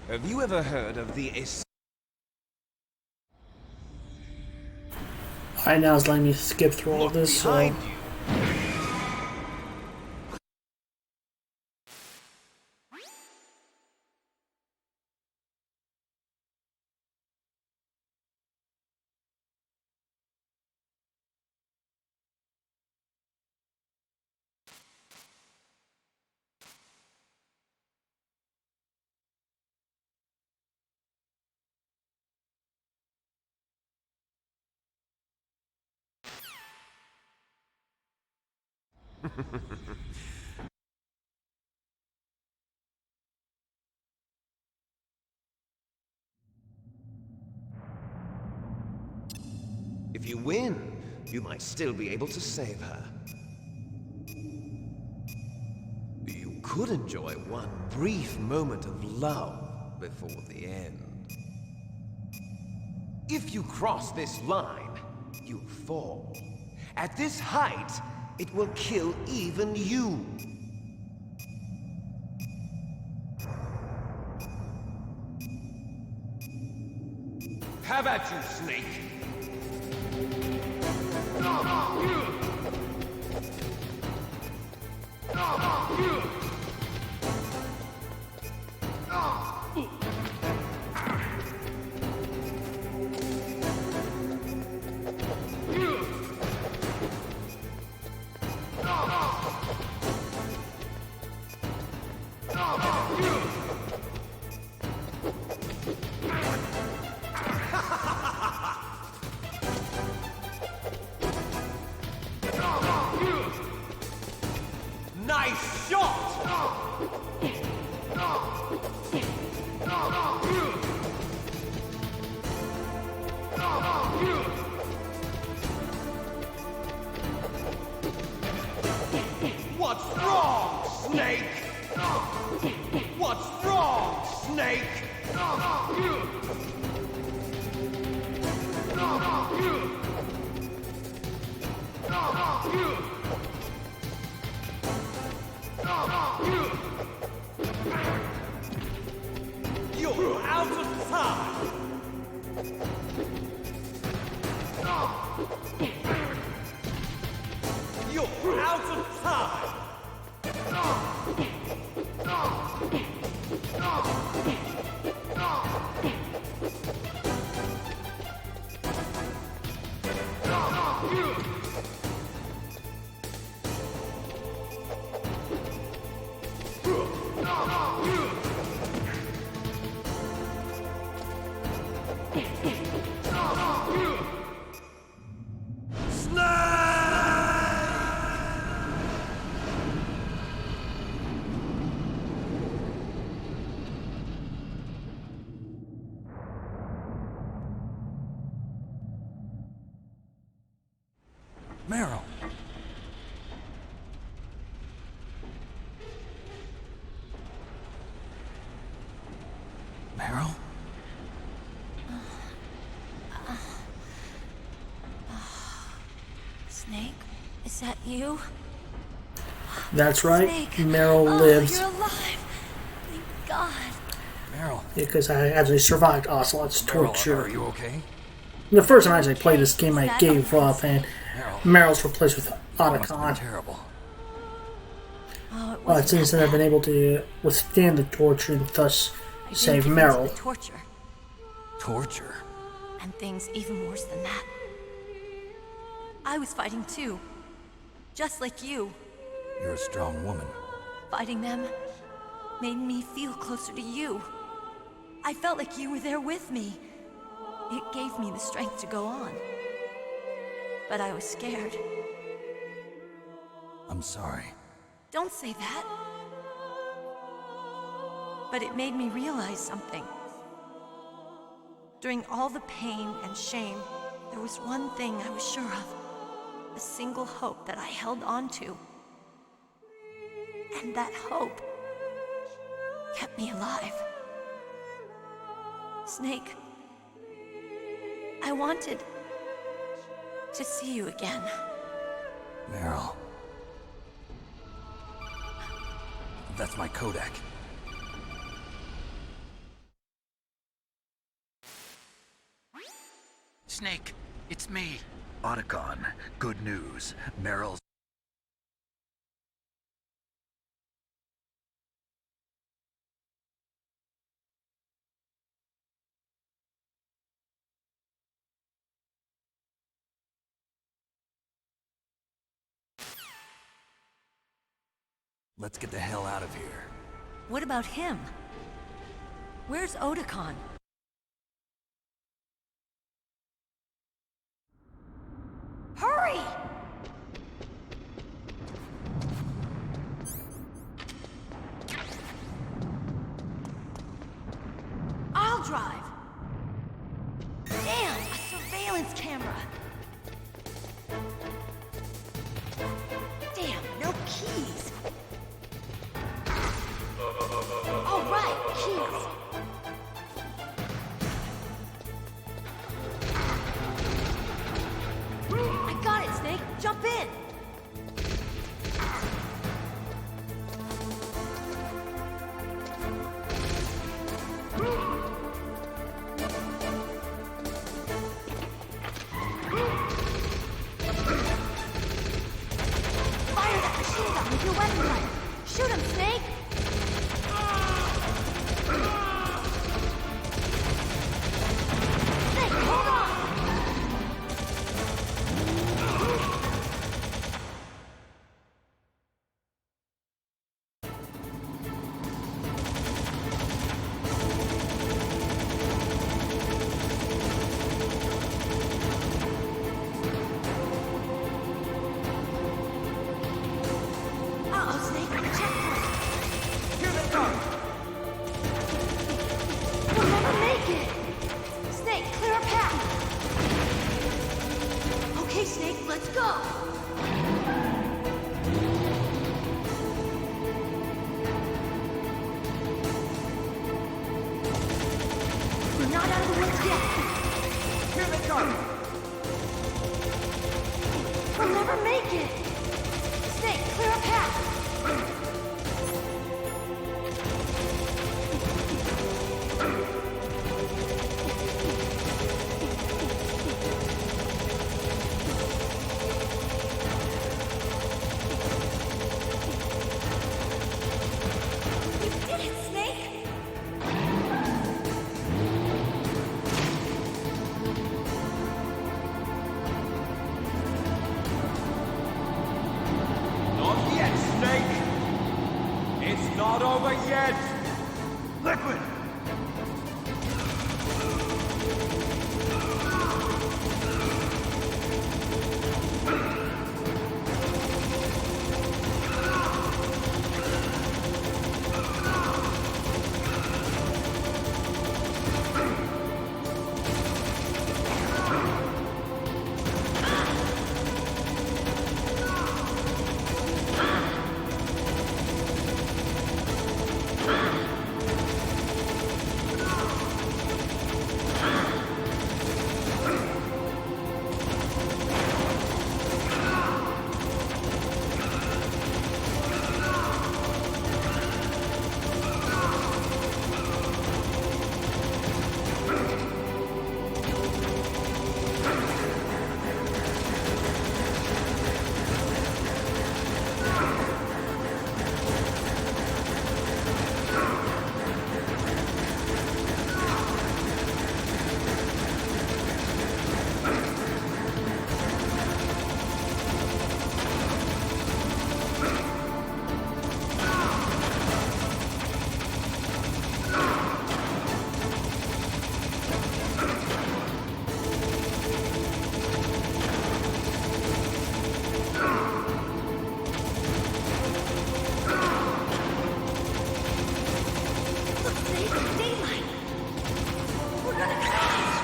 Have you ever heard of the... Alright, now it's letting me skip through all this, so... behind you. If you win, you might still be able to save her. You could enjoy one brief moment of love before the end. If you cross this line, you fall. At this height, it will kill even you. Have at you, Snake! Nice shot! What's wrong, Snake? What's wrong, Snake? You're out of time! You're out of time! Meryl. Meryl? Snake, is that you? That's right. Snake. Meryl lives. You're alive. Thank God. Meryl. Because I actually survived Ocelot's torture. Are you okay? The first time I actually played this game, I gave up, and Meryl. Meryl's replaced with That must have been Otacon. terrible. Oh, it Well, it wasn't seems that that I've been bad. able to withstand the torture and thus I didn't save give in to Meryl. the torture, Torture? and things even worse than that. I was fighting too, just like you. You're a strong woman. Fighting them made me feel closer to you. I felt like you were there with me. It gave me the strength to go on. But I was scared. I'm sorry. Don't say that. But it made me realize something. During all the pain and shame, there was one thing I was sure of. A single hope that I held on to. And that hope kept me alive. Snake, I wanted to see you again. Meryl. That's my Kodak. Snake, it's me. Otacon, good news. Meryl's... Let's get the hell out of here. What about him? Where's Otacon? Hurry! I'll drive. Damn, a surveillance camera. Damn, no keys. keys. I got it, Snake. Jump in. Fire that machine gun with your weapon gun. Shoot him, Snake. Snake, hold on. Uh-oh, Snake, checkpoint. Here they come! We'll never make it. Snake, clear a path. Okay, Snake, let's go. We're not out of the woods yet. Here they come! We'll never make it. Snake, clear a path. You did it, Snake. Not yet, Snake! It's not over yet! Liquid! Look, Snake, daylight. We're gonna crash.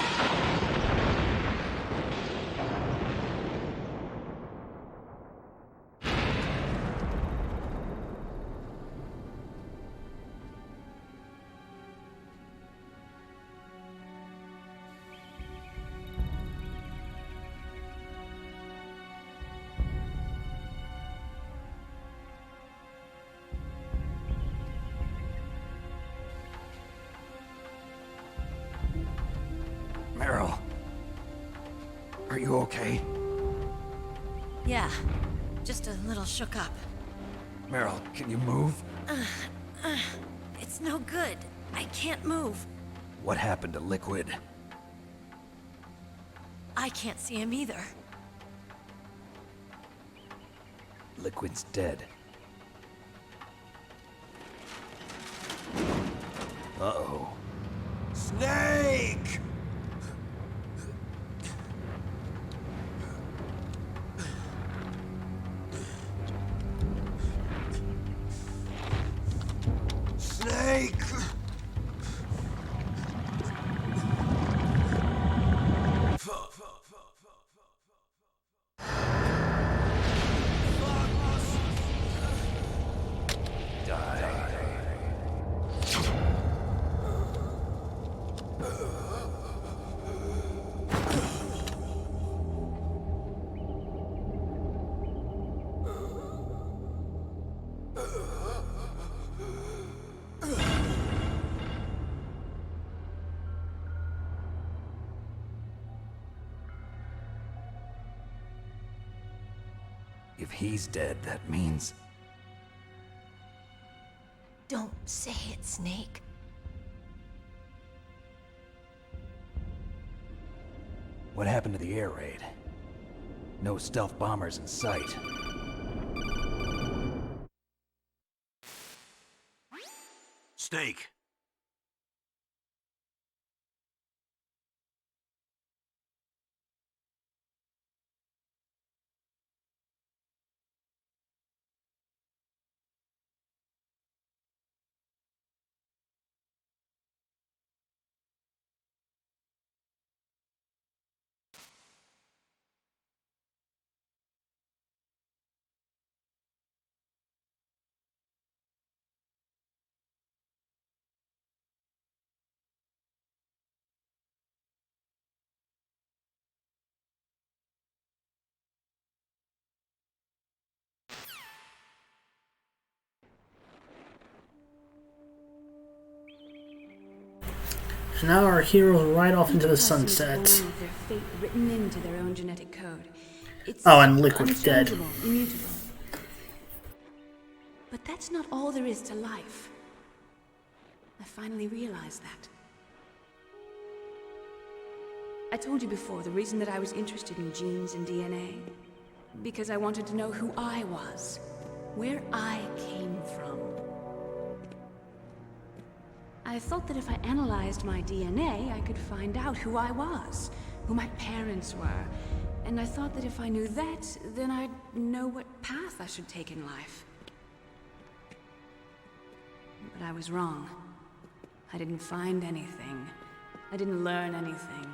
Meryl. Are you okay? Yeah, just a little shook up. Meryl, can you move? It's no good. I can't move. What happened to Liquid? I can't see him either. Liquid's dead. Uh-oh. Snake! Snake! If he's dead, that means... Don't say it, Snake. What happened to the air raid? No stealth bombers in sight. Snake. So now our heroes ride off into the Each person is sunset. born with their fate written into their own genetic code. It's Oh, and Liquid's dead. unchangeable, immutable. But that's not all there is to life. I finally realized that. I told you before the reason that I was interested in genes and DNA. Because I wanted to know who I was. Where I came from. I thought that if I analyzed my DNA, I could find out who I was, who my parents were. And I thought that if I knew that, then I'd know what path I should take in life. But I was wrong. I didn't find anything. I didn't learn anything.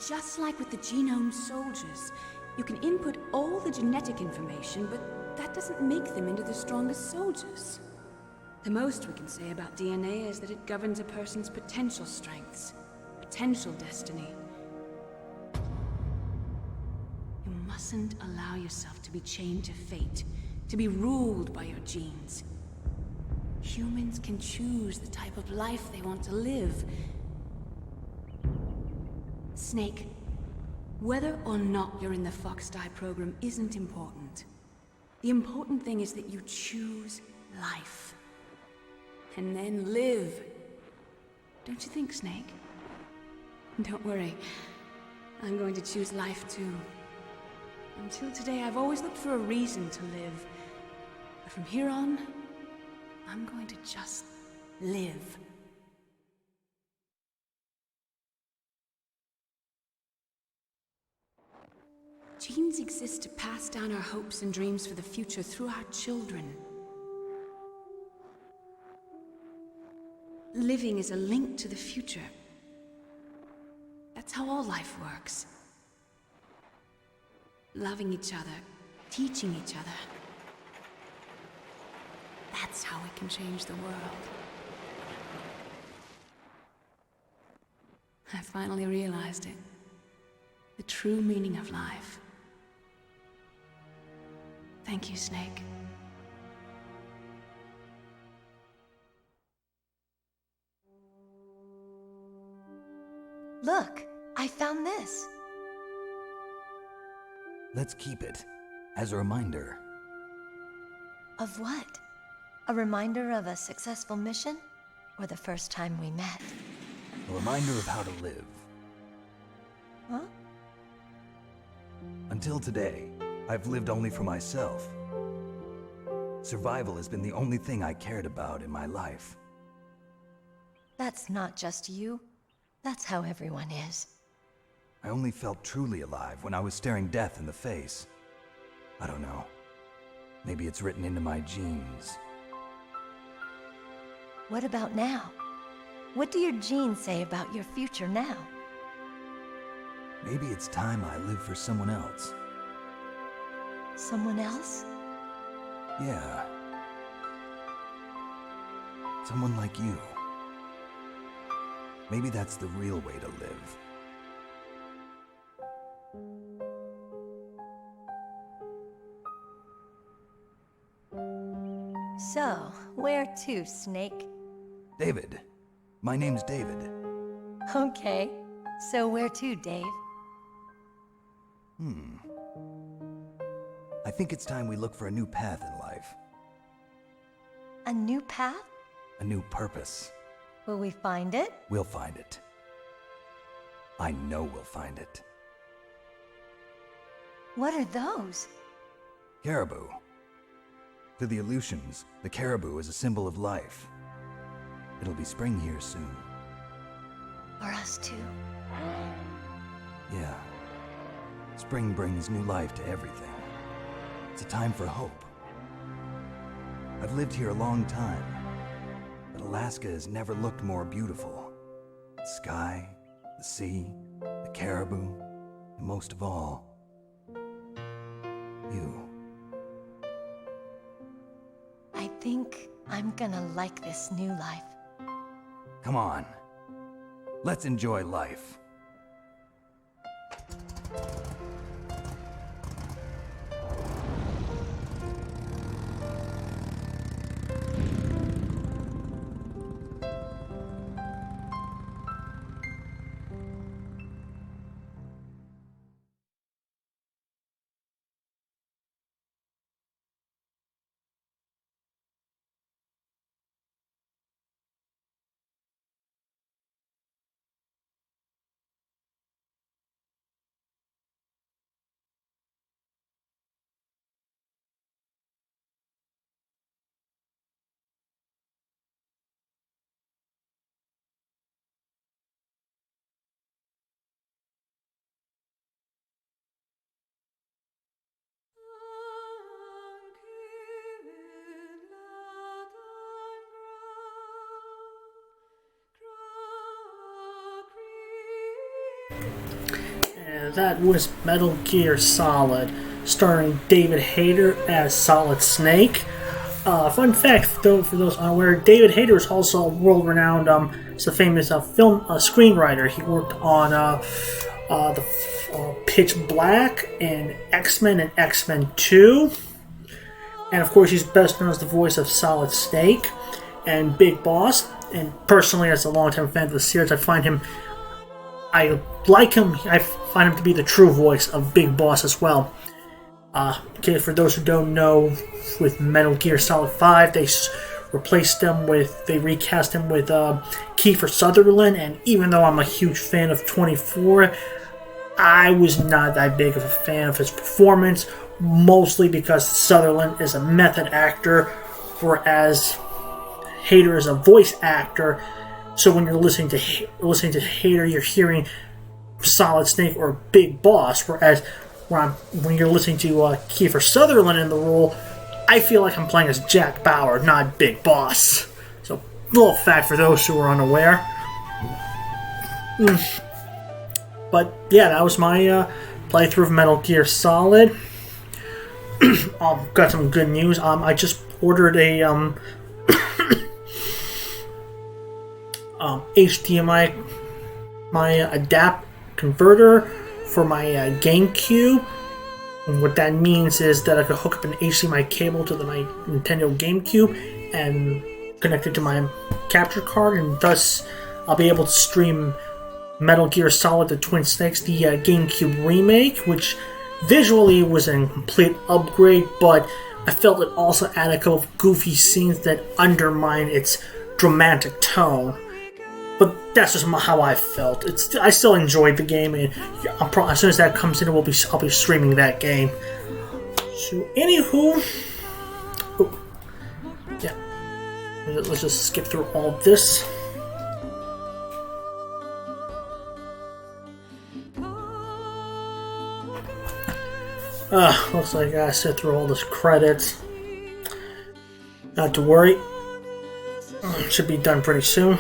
Just like with the genome soldiers, you can input all the genetic information, but that doesn't make them into the strongest soldiers. The most we can say about DNA is that it governs a person's potential strengths, potential destiny. You mustn't allow yourself to be chained to fate, to be ruled by your genes. Humans can choose the type of life they want to live. Snake, whether or not you're in the Fox-Die program isn't important. The important thing is that you choose life. And then live. Don't you think, Snake? Don't worry. I'm going to choose life too. Until today, I've always looked for a reason to live. But from here on, I'm going to just live. Genes exist to pass down our hopes and dreams for the future through our children. Living is a link to the future. That's how all life works. Loving each other, teaching each other. That's how we can change the world. I finally realized it. The true meaning of life. Thank you, Snake. Look, I found this. Let's keep it as a reminder. Of what? A reminder of a successful mission? Or the first time we met? A reminder of how to live. Huh? Until today, I've lived only for myself. Survival has been the only thing I cared about in my life. That's not just you. That's how everyone is. I only felt truly alive when I was staring death in the face. I don't know. Maybe it's written into my genes. What about now? What do your genes say about your future now? Maybe it's time I live for someone else. Someone else? Yeah. Someone like you. Maybe that's the real way to live. So, where to, Snake? David. My name's David. Okay. So where to, Dave? I think it's time we look for a new path in life. A new path? A new purpose. Will we find it? We'll find it. I know we'll find it. What are those? Caribou. To the Aleutians, the caribou is a symbol of life. It'll be spring here soon. For us too? Yeah. Spring brings new life to everything. It's a time for hope. I've lived here a long time, but Alaska has never looked more beautiful. The sky, the sea, the caribou, and most of all, you. I think I'm gonna like this new life. Come on. Let's enjoy life. And that was Metal Gear Solid, starring David Hayter as Solid Snake. Fun fact, though, for those unaware, David Hayter is also a world-renowned, he's a famous film screenwriter. He worked on the Pitch Black and X-Men and X-Men 2. And of course, he's best known as the voice of Solid Snake and Big Boss. And personally, as a longtime fan of the series, I find him to be the true voice of Big Boss as well. Okay, for those who don't know, with Metal Gear Solid 5, they recast him with Kiefer Sutherland, and even though I'm a huge fan of 24, I was not that big of a fan of his performance, mostly because Sutherland is a method actor, whereas Hayter is a voice actor. So when you're listening to Hayter, you're hearing Solid Snake or Big Boss, whereas when you're listening to Kiefer Sutherland in the role, I feel like I'm playing as Jack Bauer, not Big Boss. So, little fact for those who are unaware. But yeah, that was my playthrough of Metal Gear Solid. Got some good news. I just ordered a HDMI adapt converter for my GameCube. And what that means is that I could hook up an HDMI cable to my Nintendo GameCube and connect it to my capture card, and thus I'll be able to stream Metal Gear Solid: The Twin Snakes, the GameCube remake, which visually was a complete upgrade, but I felt it also added a couple of goofy scenes that undermine its dramatic tone. But that's just how I felt. I still enjoyed the game, and as soon as that comes in, I'll be streaming that game. So, anywho, yeah, let's just skip through all this. Looks like I gotta sit through all this credits. Not to worry, should be done pretty soon.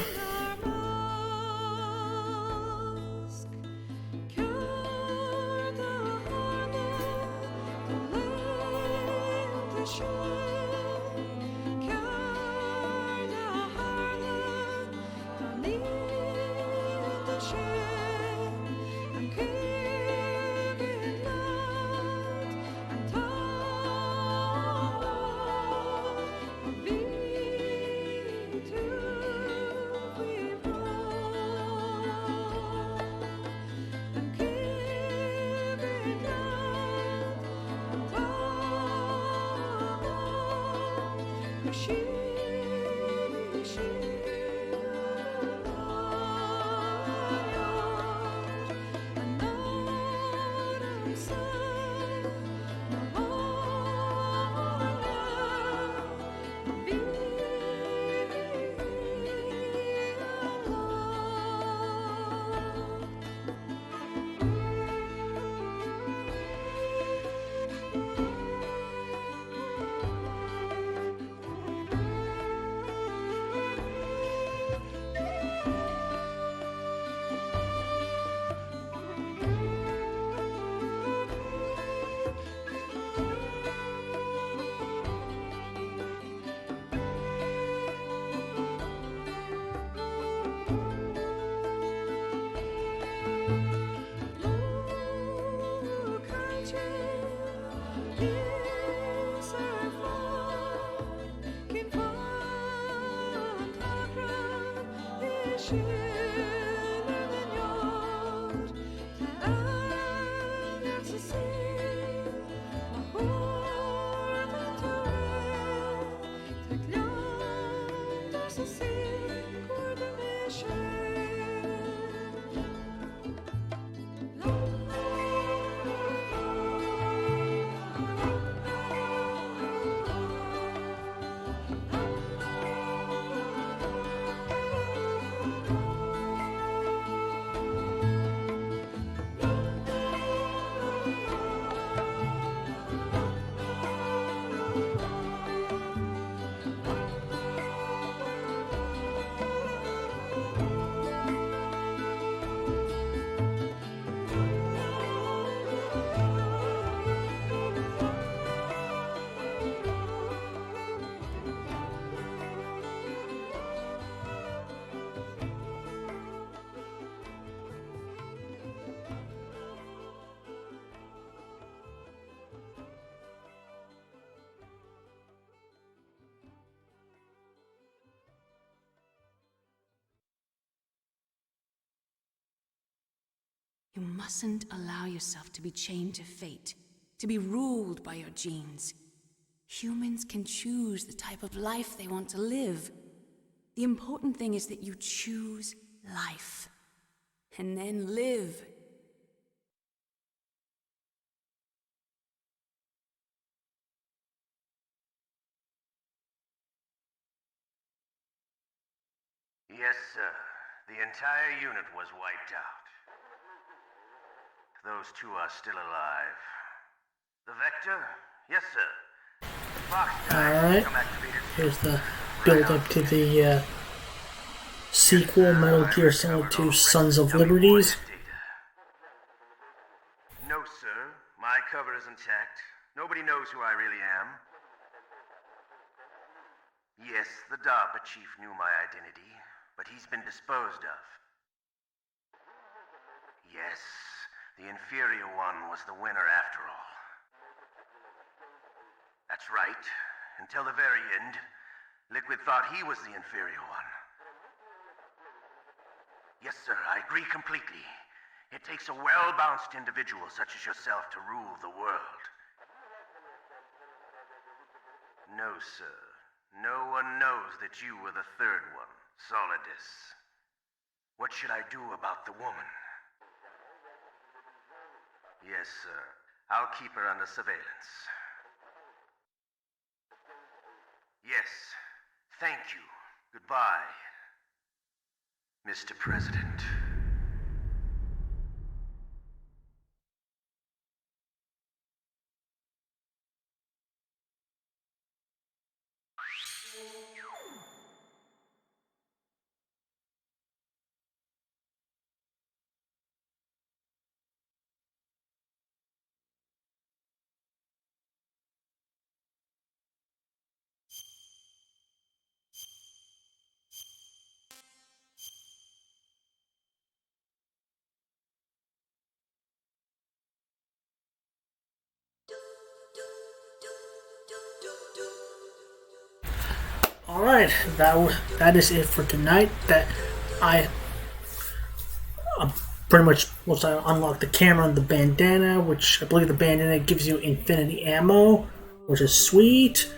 You mustn't allow yourself to be chained to fate, to be ruled by your genes. Humans can choose the type of life they want to live. The important thing is that you choose life, and then live. Yes, sir. The entire unit was wiped out. Those two are still alive. The Vector? Yes, sir. Alright, here's the build up to the sequel, Metal Gear Solid 2 Sons of Liberties. No, sir. My cover is intact. Nobody knows who I really am. Yes, the DARPA chief knew my identity, but he's been disposed of. Yes, the inferior one was the winner after all. That's right. Until the very end, Liquid thought he was the inferior one. Yes, sir, I agree completely. It takes a well-balanced individual such as yourself to rule the world. No, sir. No one knows that you were the third one, Solidus. What should I do about the woman? Yes, sir. I'll keep her under surveillance. Yes. Thank you. Goodbye, Mr. President. Alright, that is it for tonight. That I pretty much once I unlock the camera and the bandana, which I believe the bandana gives you infinity ammo, which is sweet.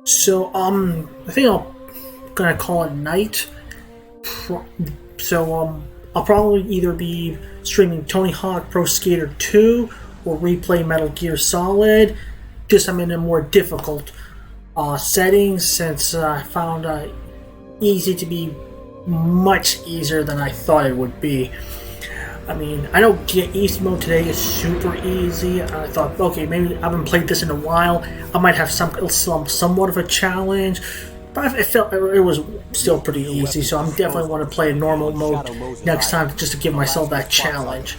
So I think I'm gonna call it night. So I'll probably either be streaming Tony Hawk Pro Skater 2 or replay Metal Gear Solid. This I'm in a more difficult settings, since I found easy to be much easier than I thought it would be. I mean, I know Get East mode today is super easy. I thought, okay, maybe I haven't played this in a while. I might have somewhat of a challenge, but I felt it was still pretty easy. So I'm definitely want to play a normal mode next time, just to give myself that challenge.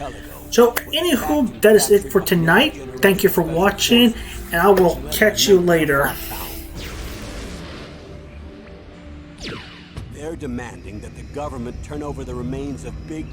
So, anywho, that is it for tonight. Thank you for watching, and I will catch you later. They're demanding that the government turn over the remains of Big